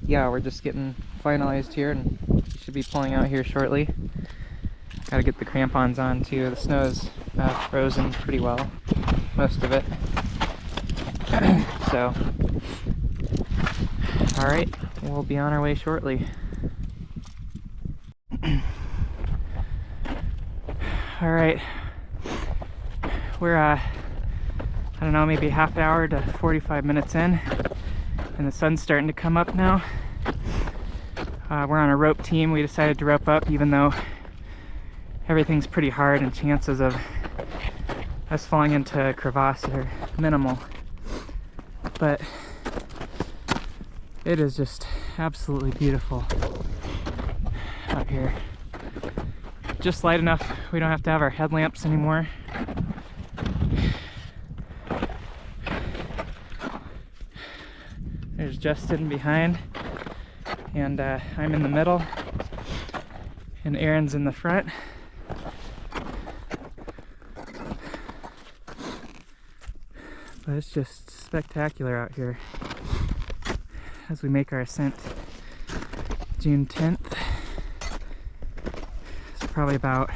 yeah, we're just getting finalized here and should be pulling out here shortly. Gotta get the crampons on too. The snow's frozen pretty well, most of it. So, alright, we'll be on our way shortly. Alright, we're don't know, maybe half hour to 45 minutes in, and the sun's starting to come up now. We're on a rope team. We decided to rope up even though everything's pretty hard and chances of us falling into a crevasse are minimal. But it is just absolutely beautiful up here. Just light enough we don't have to have our headlamps anymore. There's Justin behind, and I'm in the middle, and Erin's in the front. But it's just spectacular out here as we make our ascent June 10th. It's probably about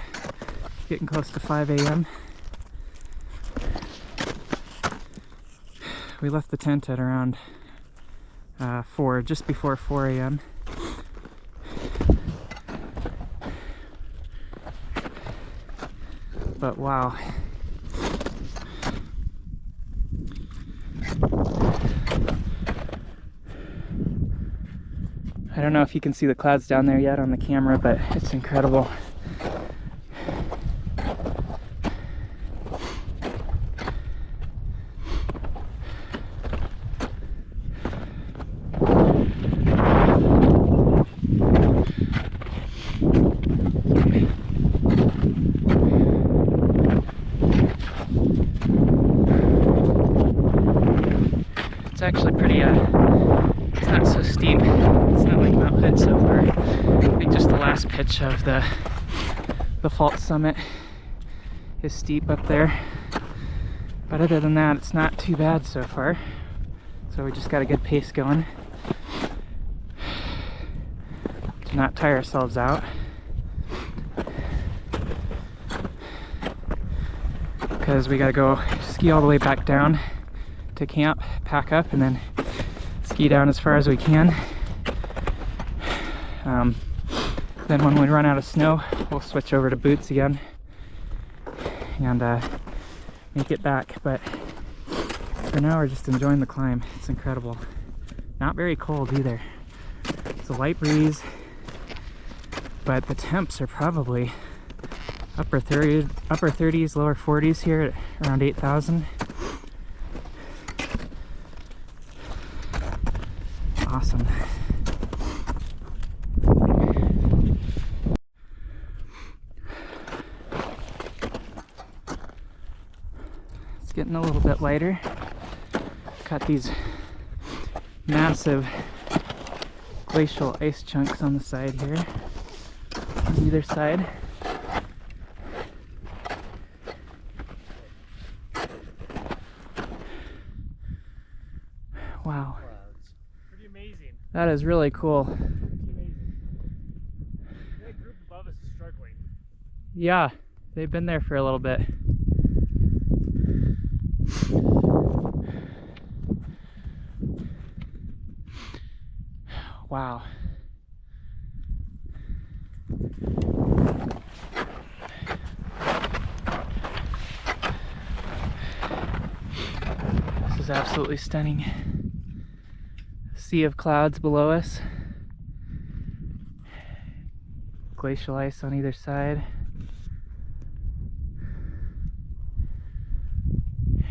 getting close to 5 a.m. We left the tent at around 4, just before 4 a.m. But wow. I don't know if you can see the clouds down there yet on the camera, but it's incredible. It's actually pretty, it's not so steep. It's not like Mount Hood so far. I think just the last pitch of the fault summit is steep up there. But other than that, it's not too bad so far. So we just got a good pace going to not tire ourselves out. Because we gotta go ski all the way back down to camp, pack up, and then ski down as far as we can. Then when we run out of snow, we'll switch over to boots again and make it back. But for now, we're just enjoying the climb. It's incredible. Not very cold either. It's a light breeze, but the temps are probably upper 30s, lower 40s here at around 8,000. Awesome. It's getting a little bit lighter. Got these massive glacial ice chunks on the side here, on either side. Wow.
Pretty amazing.
That is really cool.
Pretty amazing. That group above us is struggling.
Yeah, they've been there for a little bit. Wow. This is absolutely stunning. Sea of clouds below us. Glacial ice on either side.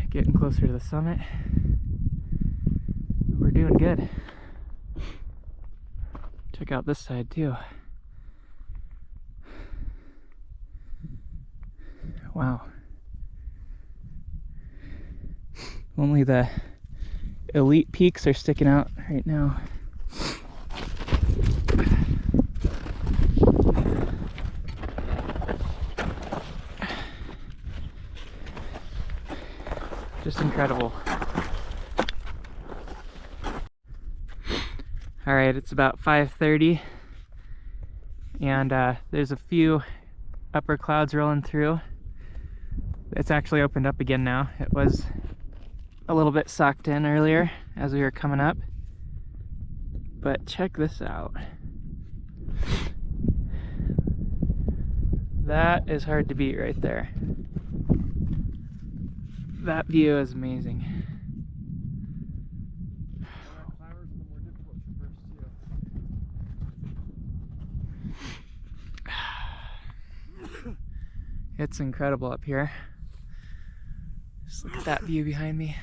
Getting closer to the summit. We're doing good. Check out this side too. Wow. Only the elite peaks are sticking out right now. Just incredible. All right, it's about 5:30, and there's a few upper clouds rolling through. It's actually opened up again now. It was a little bit sucked in earlier as we were coming up, but check this out. That is hard to beat right there. That view is amazing.
Climbers are the more difficult traverse too.
It's incredible up here. Just look at that view behind me.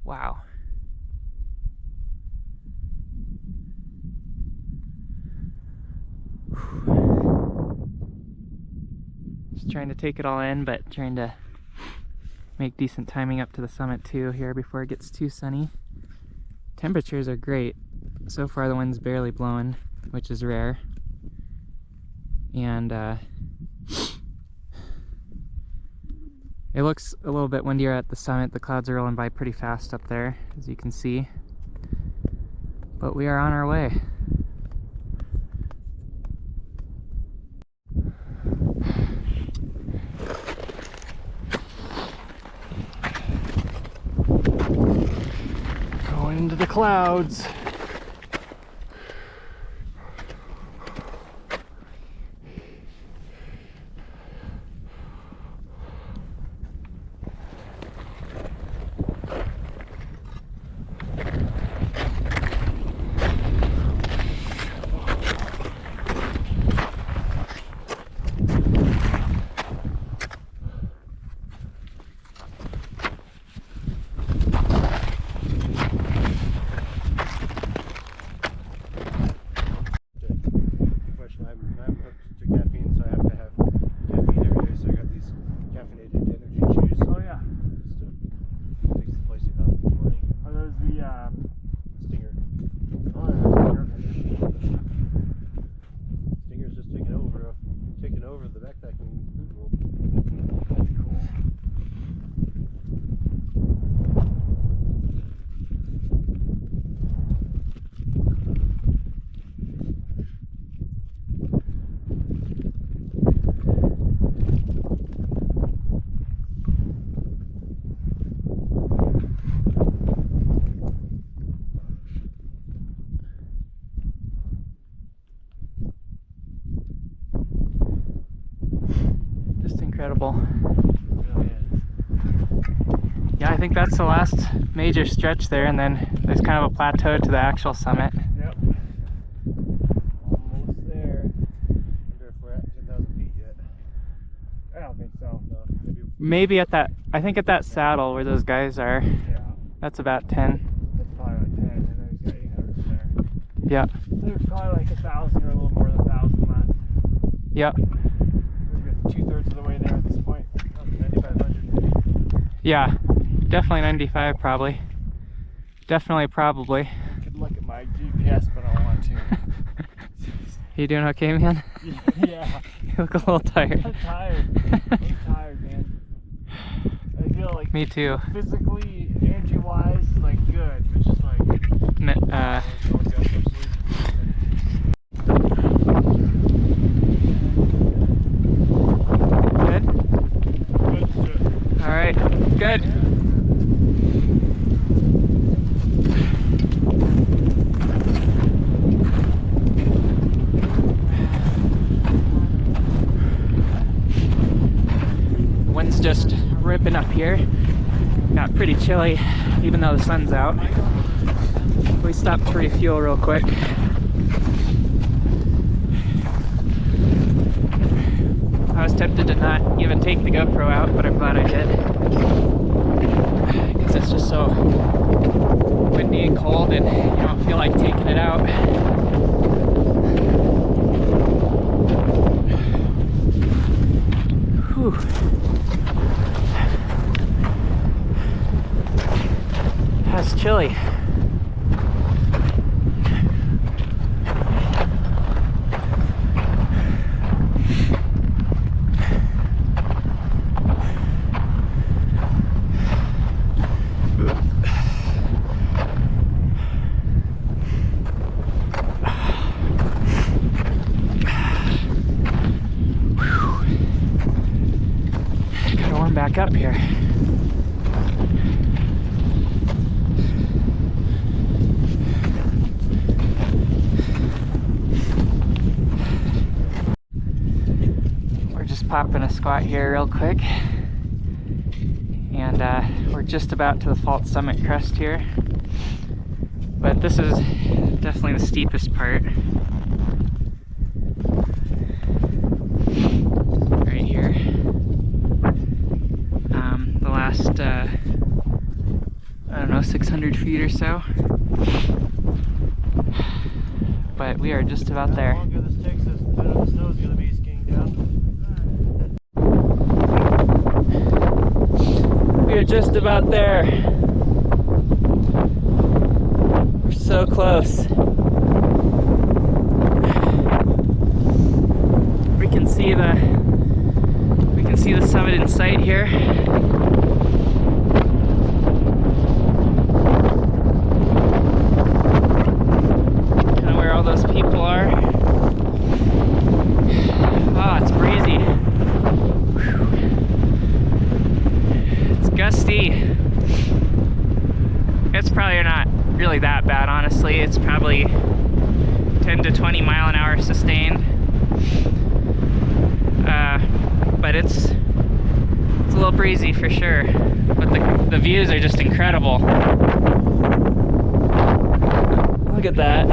Wow. Just trying to take it all in, but trying to make decent timing up to the summit too here before it gets too sunny. Temperatures are great. So far the wind's barely blowing, which is rare. And it looks a little bit windier at the summit. The clouds are rolling by pretty fast up there, as you can see. But we are on our way.
Going into the clouds.
Incredible. Yeah, I think that's the last major stretch there, and then there's kind of a plateau to the actual summit.
Yep. Almost there. Wonder if we're at 10,000 feet yet.
I don't think so.
No,
Maybe at that, I think at that saddle where those guys are,
Yeah.
that's about 10.
That's probably like 10, and then he's got 800 there.
Yeah,
There's probably like 1,000 or a little more than 1,000 left.
yeah,
We're 2/3 of the way there at this point.
9,500.
yeah. Definitely 95 probably. Definitely probably.
I could look at my GPS, but I don't want to.
You doing okay, man?
Yeah.
You look a little tired.
I'm tired. I'm tired, man. I feel like
Me too.
physically, energy-wise, like good, but just like
Good? All right, good. Wind's just ripping up here. Got pretty chilly, even though the sun's out. We stopped to refuel real quick. I was tempted to not even take the GoPro out, but I'm glad I did. Because it's just so windy and cold and you don't feel like taking it out. Whew. That's chilly. Gotta warm back up here. We're just popping a squat here real quick. and we're just about to the fault summit crest here. But this is definitely the steepest part. Right here. The last, I don't know, 600 feet or so. But we are just about there.
The longer this takes us, the better the snow's going to be skiing down.
We are just about there. We're so close. We can see the summit in sight here. Kind of where all those people are. Ah, it's breezy. Whew. It's gusty. It's probably not really that bad, honestly. It's probably 10 to 20 mile an hour sustained. But it's a little breezy for sure. But the views are just incredible. Look at that.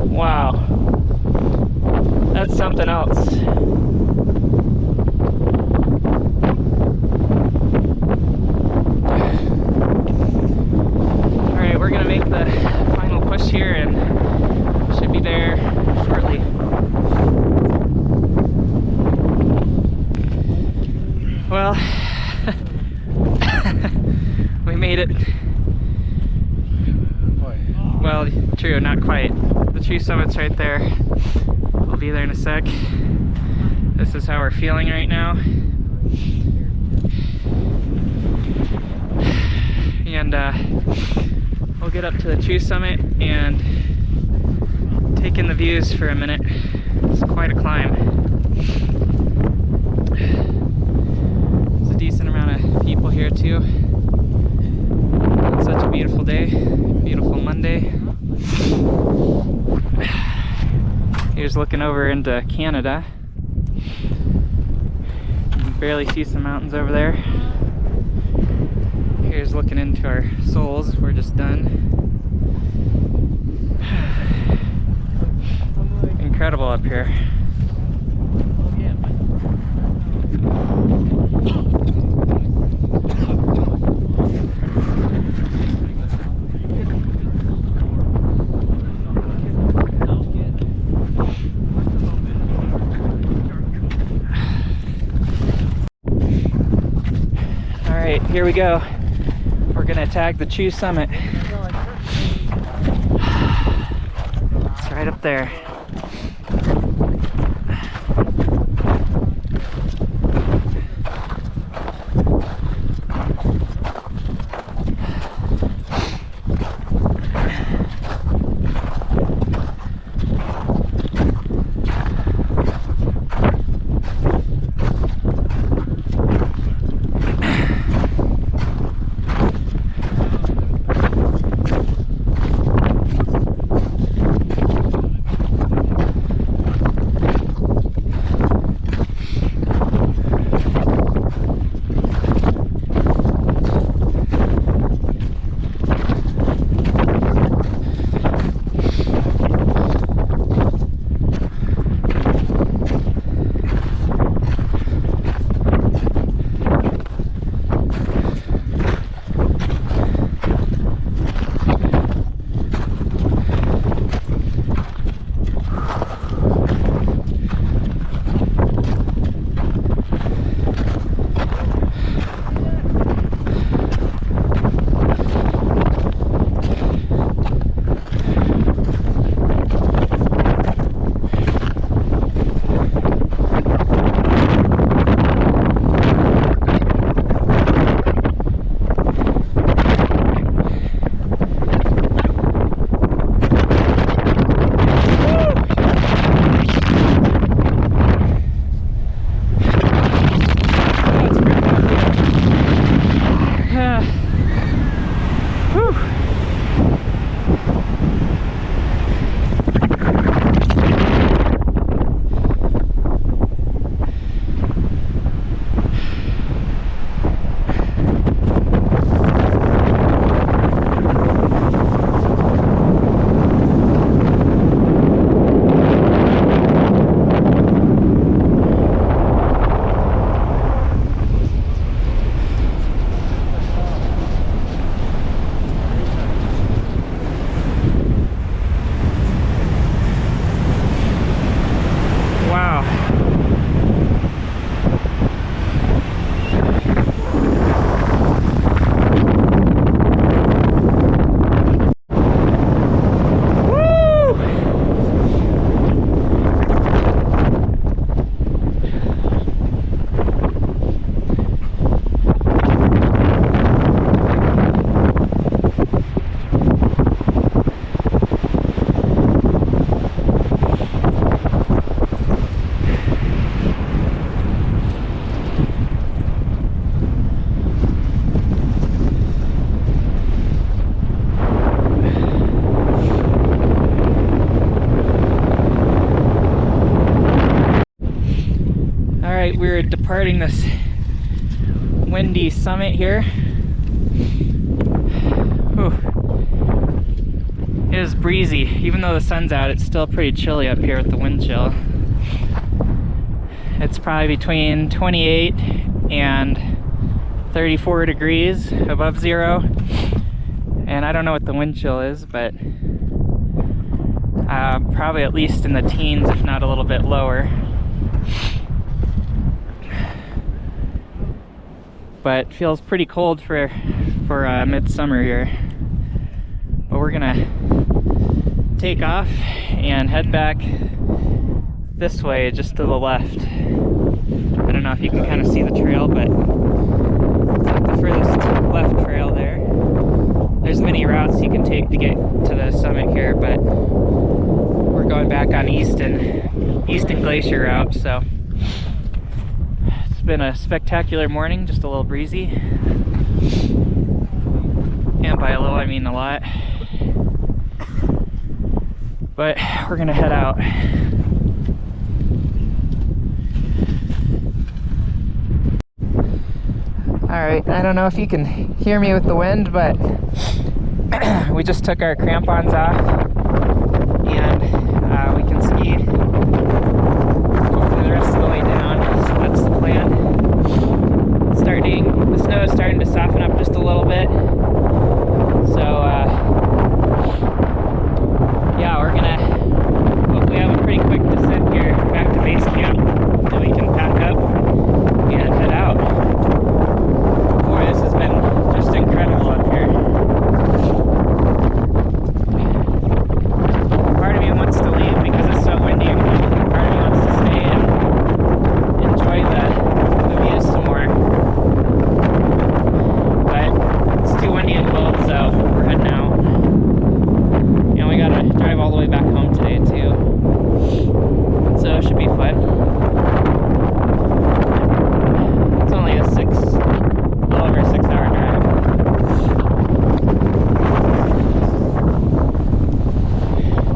Wow. That's something else. Alright, we're gonna make the final push here and should be there shortly. Well, we made it. Well, true, not quite. The true summit's right there. We'll be there in a sec. This is how we're feeling right now. And we'll get up to the true summit and take in the views for a minute. It's quite a climb. There's a decent amount of people here too. It's such a beautiful day, beautiful Monday. Here's looking over into Canada. You can barely see some mountains over there. Here's looking into our souls. We're just done. Incredible up here. Alright, here we go. We're gonna attack the true summit. It's right up there. Alright, we're departing this windy summit here. Whew. It is breezy. Even though the sun's out, it's still pretty chilly up here with the wind chill. It's probably between 28 and 34 degrees above zero. And I don't know what the wind chill is, but probably at least in the teens, if not a little bit lower. But feels pretty cold for midsummer here. But we're gonna take off and head back this way, just to the left. I don't know if you can kind of see the trail, but it's like the furthest left trail there. There's many routes you can take to get to the summit here, but we're going back on Easton Glacier route, so it's been a spectacular morning, just a little breezy. And by a little, I mean a lot. But we're gonna head out. Alright, I don't know if you can hear me with the wind, but we just took our crampons off and we can ski hopefully the rest of the way down. So that's the plan. The snow is starting to soften up just a little bit. So yeah, we're gonna hopefully have a pretty quick descent here back to base camp, then we can pack up and head out. Boy, this has been just incredible up here. Part of me wants to leave because it's so windy and cold. Part of me wants to stay and enjoy the views some more. But it's too windy and cold, so we're heading out. And we gotta drive all the way back home today too. So it should be fun. It's only a little over 6 hour drive.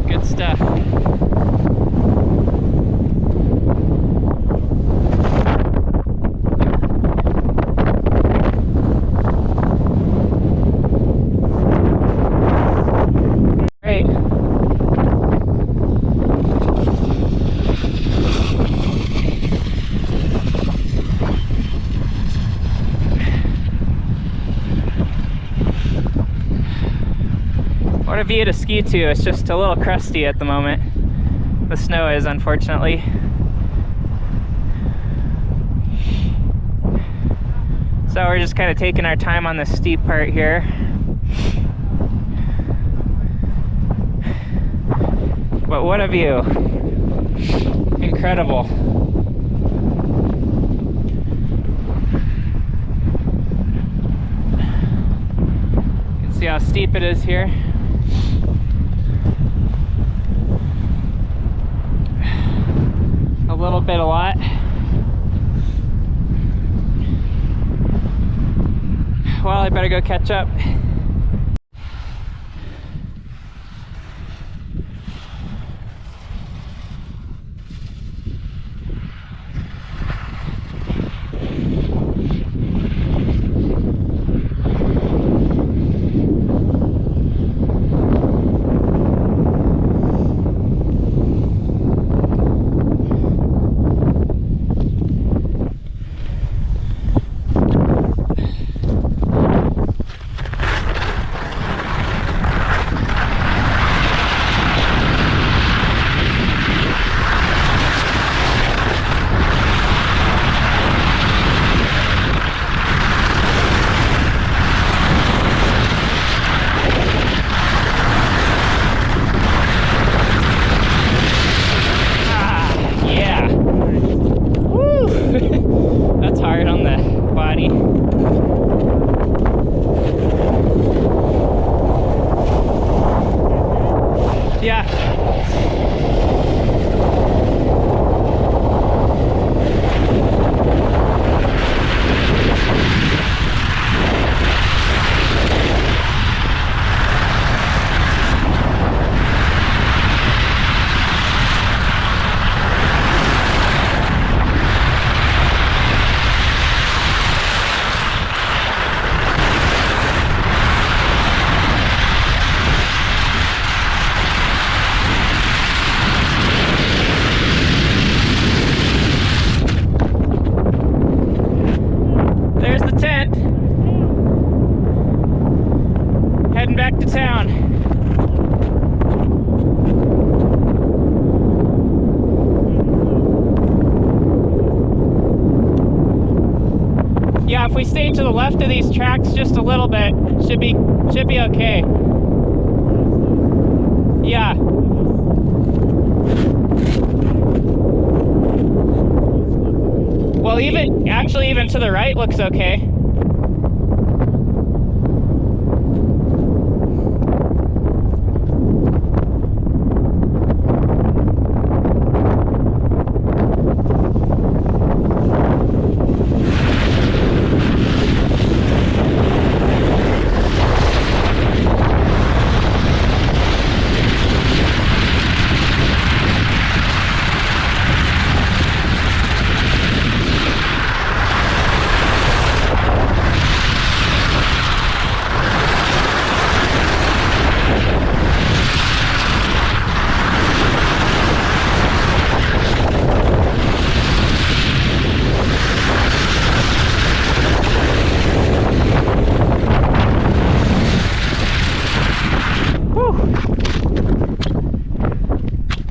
Good stuff. Great. What a view to ski to. It's just a little crusty at the moment. The snow is, unfortunately. So we're just kind of taking our time on the steep part here. But what a view. Incredible. You can see how steep it is here. A little bit, a lot. Well, I better go catch up. heading back to town. Yeah, if we stay to the left of these tracks just a little bit, should be okay. Yeah. Well, even to the right looks okay.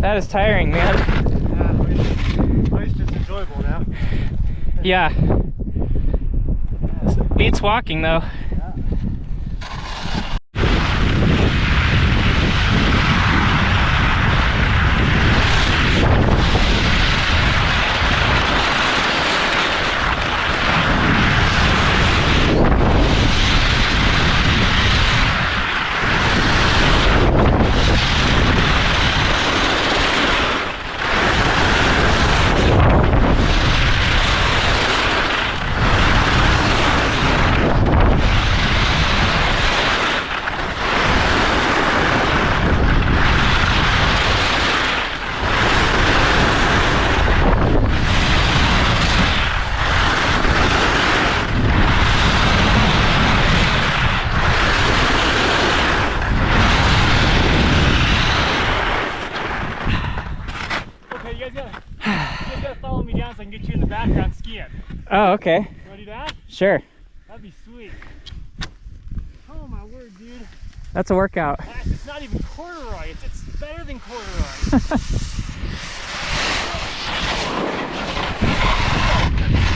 That is tiring, man.
At least it's enjoyable now.
Yeah. Beats walking though.
You guys gotta follow me down so I can get you in the background skiing.
Oh, okay.
You wanna do that?
Sure.
That'd be sweet. Oh my word, dude.
That's a workout.
It's not even corduroy. It's better than corduroy.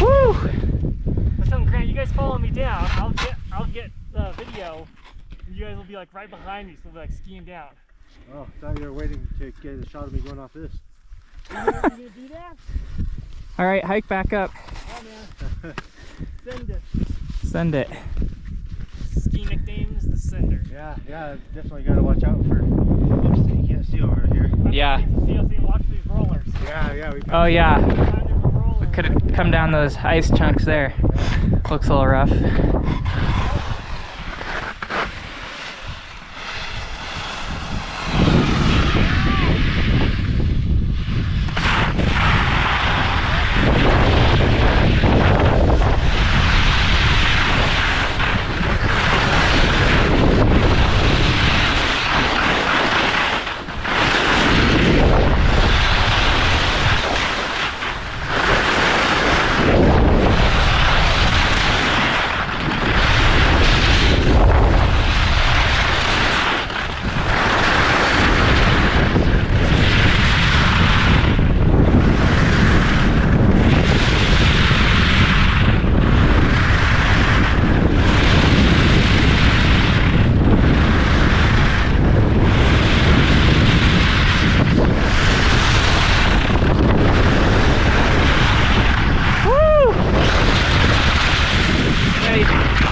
Woo!
Listen, Grant, you guys follow me down. I'll get the video, and you guys will be like right behind me, so we'll be like skiing down.
Oh, I thought you were waiting to get a shot of me going off this.
You gonna do that?
All right, hike back up.
Oh man. Send it.
Send it.
Ski nickname is the sender.
Yeah, definitely got to watch out for. Oops, you can't see over here.
Yeah.
See, watch these rollers.
Yeah.
Oh yeah.
We
Could have come down those ice chunks there. Looks a little rough.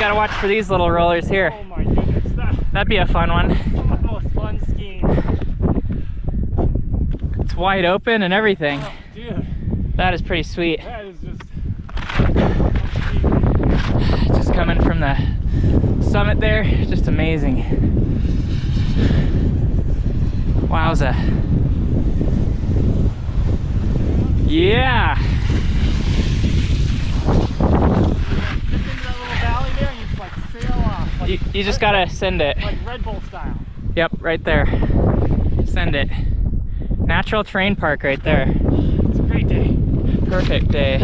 Gotta watch for these little rollers here.
Oh my goodness,
That'd be a fun one.
some of the most fun skiing.
It's wide open and everything.
Oh, dude,
That is pretty sweet.
that is
Just coming from the summit there, just amazing. Wowza. Yeah. You just gotta send it.
like Red Bull style.
Yep, right there. Send it. Natural terrain park right there.
It's a great day.
Perfect day.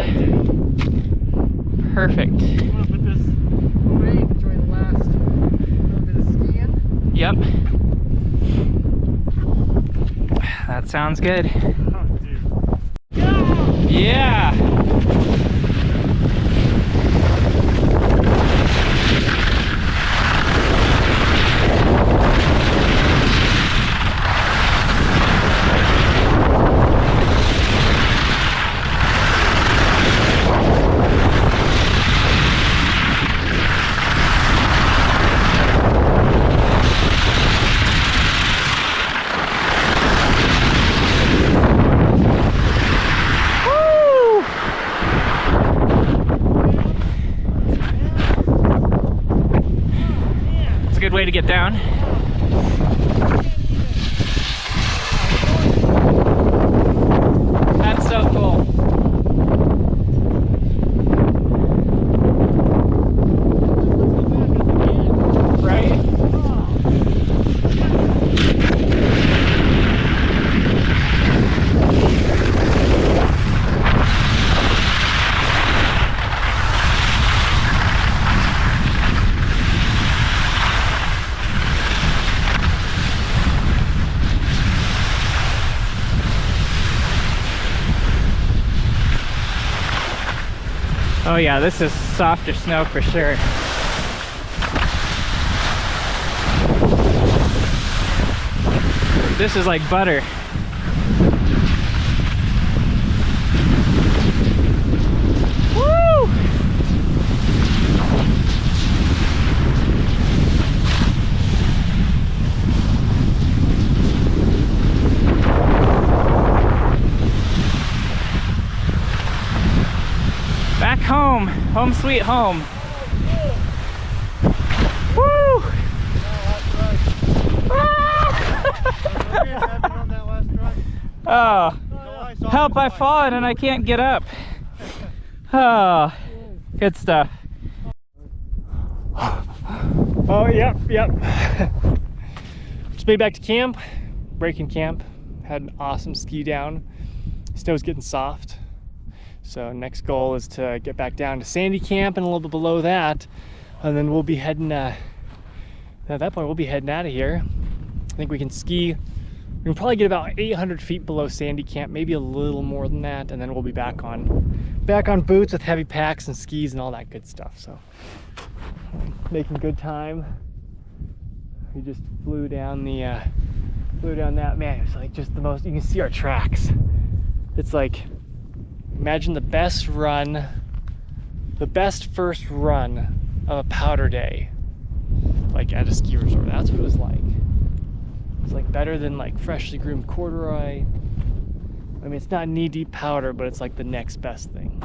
Perfect.
I'm gonna put this away, enjoy the last little bit of skiing.
Yep. That sounds good.
Oh, dude.
Yeah! Good way to get down. That's so cool. Right? Oh yeah, this is softer snow for sure. This is like butter. Woo! Back home, home sweet home. Woo! Oh, help, I've fallen and I can't get up. Oh, good stuff.
Oh, yep. Just made back to camp, breaking camp. Had an awesome ski down. Snow's getting soft. So next goal is to get back down to Sandy Camp and a little bit below that. And then we'll be heading, at that point, we'll be heading out of here. I think we can ski. We can probably get about 800 feet below Sandy Camp, maybe a little more than that. And then we'll be back on boots with heavy packs and skis and all that good stuff. So making good time. We just flew down that, man, it's like just the most, you can see our tracks. It's like, imagine the best first run of a powder day, like at a ski resort. That's what it was like. It's like better than like freshly groomed corduroy. I mean, it's not knee-deep powder, but it's like the next best thing.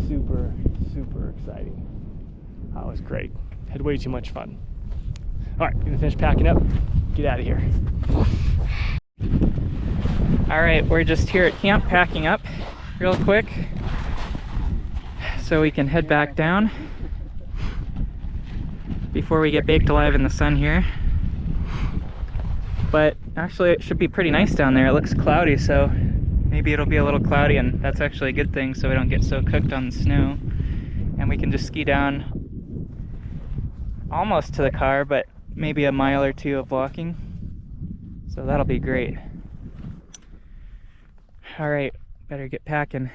Super, super exciting. That was great. Had way too much fun. All right, gonna finish packing up, get out of here.
All right, we're just here at camp packing up real quick so we can head back down before we get baked alive in the sun here. But actually it should be pretty nice down there. It looks cloudy, so maybe it'll be a little cloudy, and that's actually a good thing so we don't get so cooked on the snow. And we can just ski down almost to the car, but maybe a mile or two of walking. So that'll be great. All right, better get packing.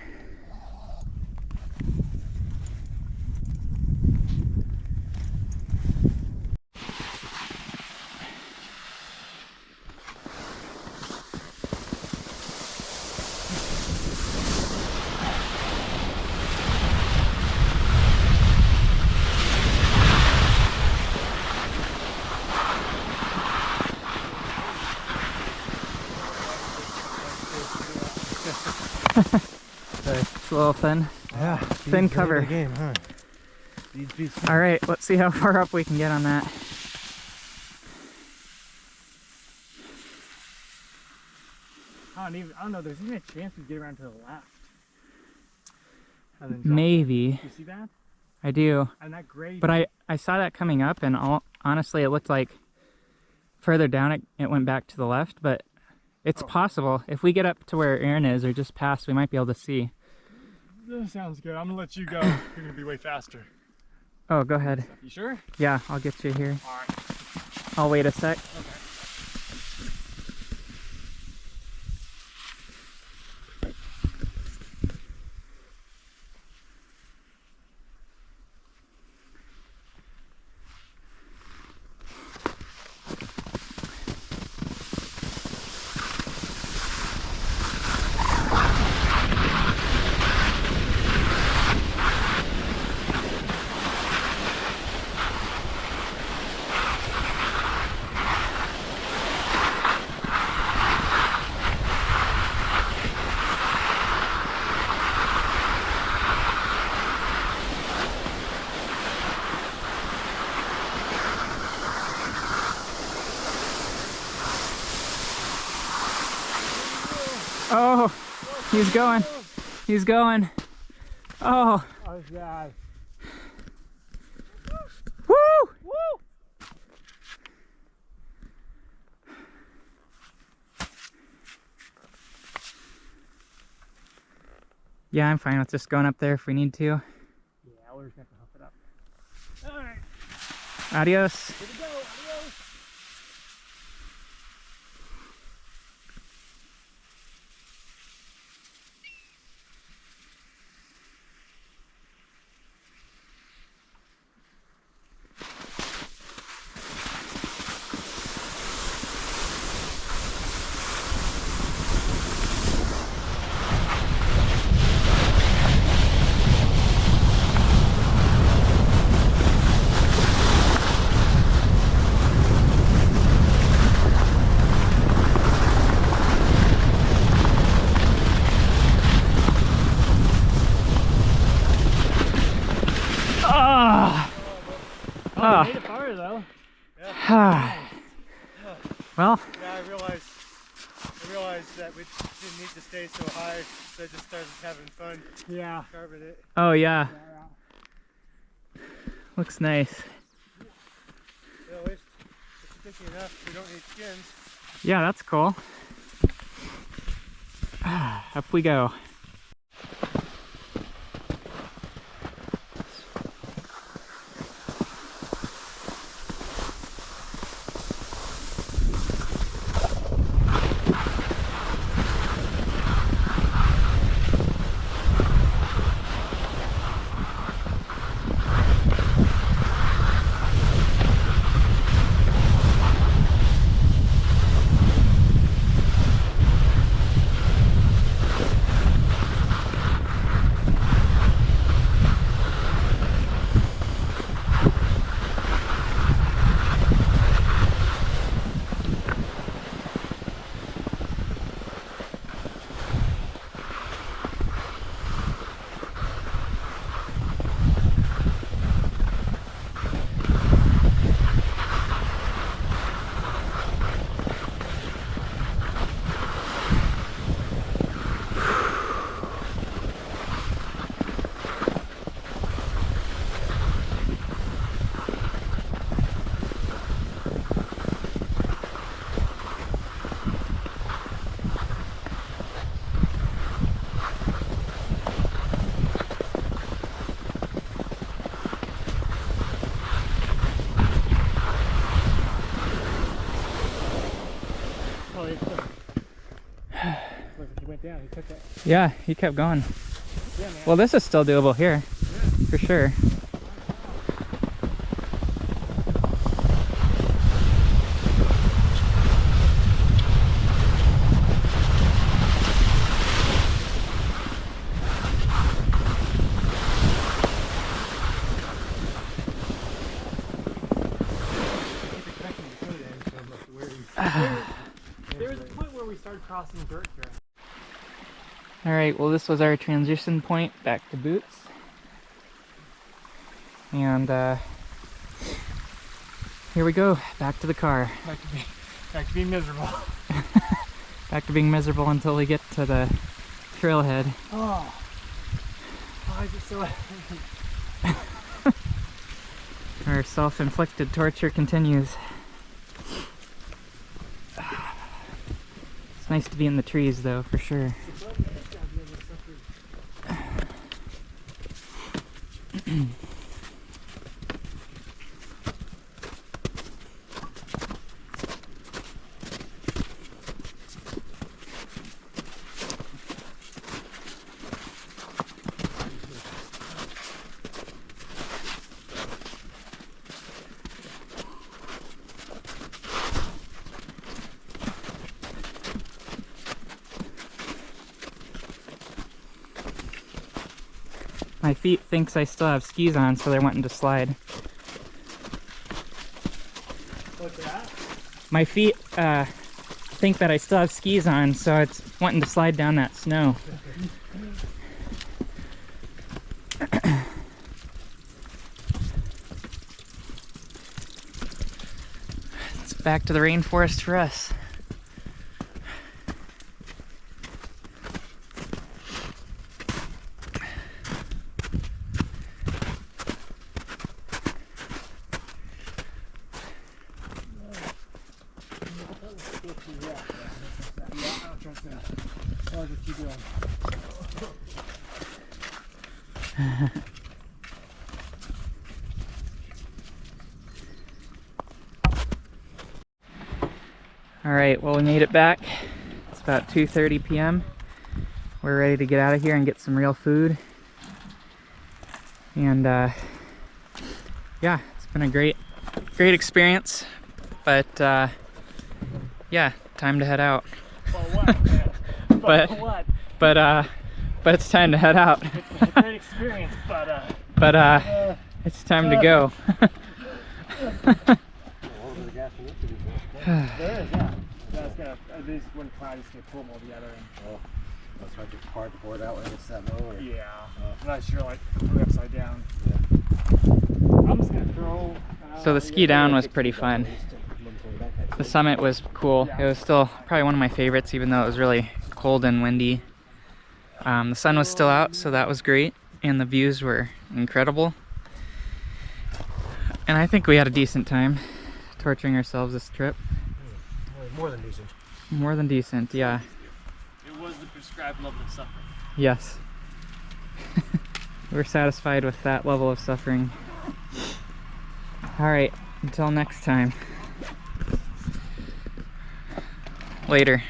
It's a little thin.
Yeah,
Thin cover.
Game, huh?
All right, let's see how far up we can get on that.
I don't know, there's even a chance we get around to the left. And then drop
Maybe.
down. You see that?
I do.
And that grade.
But I saw that coming up, and honestly, it looked like further down it went back to the left, but it's possible. If we get up to where Erin is, or just past, we might be able to see.
That sounds good. I'm gonna let you go. You're gonna be way faster.
Oh, go ahead.
You sure?
Yeah, I'll get you here.
All right.
I'll wait a sec. Oh, he's going. He's going. Oh.
Oh God.
Woo!
Woo!
Yeah, I'm fine with just going up there if we need to.
Yeah, we're just gonna have to huff it up. All right.
Adios.
Here we go. Adios.
Ah.
Made it far though.
Well,
Yeah, I realized that we didn't need to stay so high, so I just started having fun
Yeah.
carving it.
oh yeah. Looks nice.
Yeah, at least it's sticky enough. We don't need skins.
Yeah, that's cool. Up we go.
He went down. He took it.
Yeah, he kept going.
Yeah, man.
Well, this is still doable here, for sure.
There was a point where we started crossing dirt here.
Alright, well this was our transition point back to boots. And here we go, back to the car.
Back to being miserable.
Back to being miserable until we get to the trailhead.
Oh. Why is it so heavy?
Our self-inflicted torture continues. It's nice to be in the trees though, for sure. My feet thinks I still have skis on, so they're wanting to slide.
What's that?
My feet think that I still have skis on, so it's wanting to slide down that snow. It's back to the rainforest for us. All right, well, we made it back. It's about 2:30 p.m. We're ready to get out of here and get some real food. And yeah, it's been a great experience. But yeah, time to head out. But it's time to head out.
It's a great experience,
but it's time to go.
there is, yeah. These wouldn't cloudy, just get pulled all together.
Oh, that's right, get hard to pour it out when it's that low. Or...
Yeah. Unless you're like completely upside down.
Yeah.
I'm just gonna throw.
So the ski down was pretty fun. The summit was cool. It was still probably one of my favorites, even though it was really cold and windy. The sun was still out, so that was great, and the views were incredible. And I think we had a decent time torturing ourselves this trip.
More than decent.
More than decent, yeah.
It was the prescribed level of suffering.
Yes. We're satisfied with that level of suffering. Alright, until next time. Later.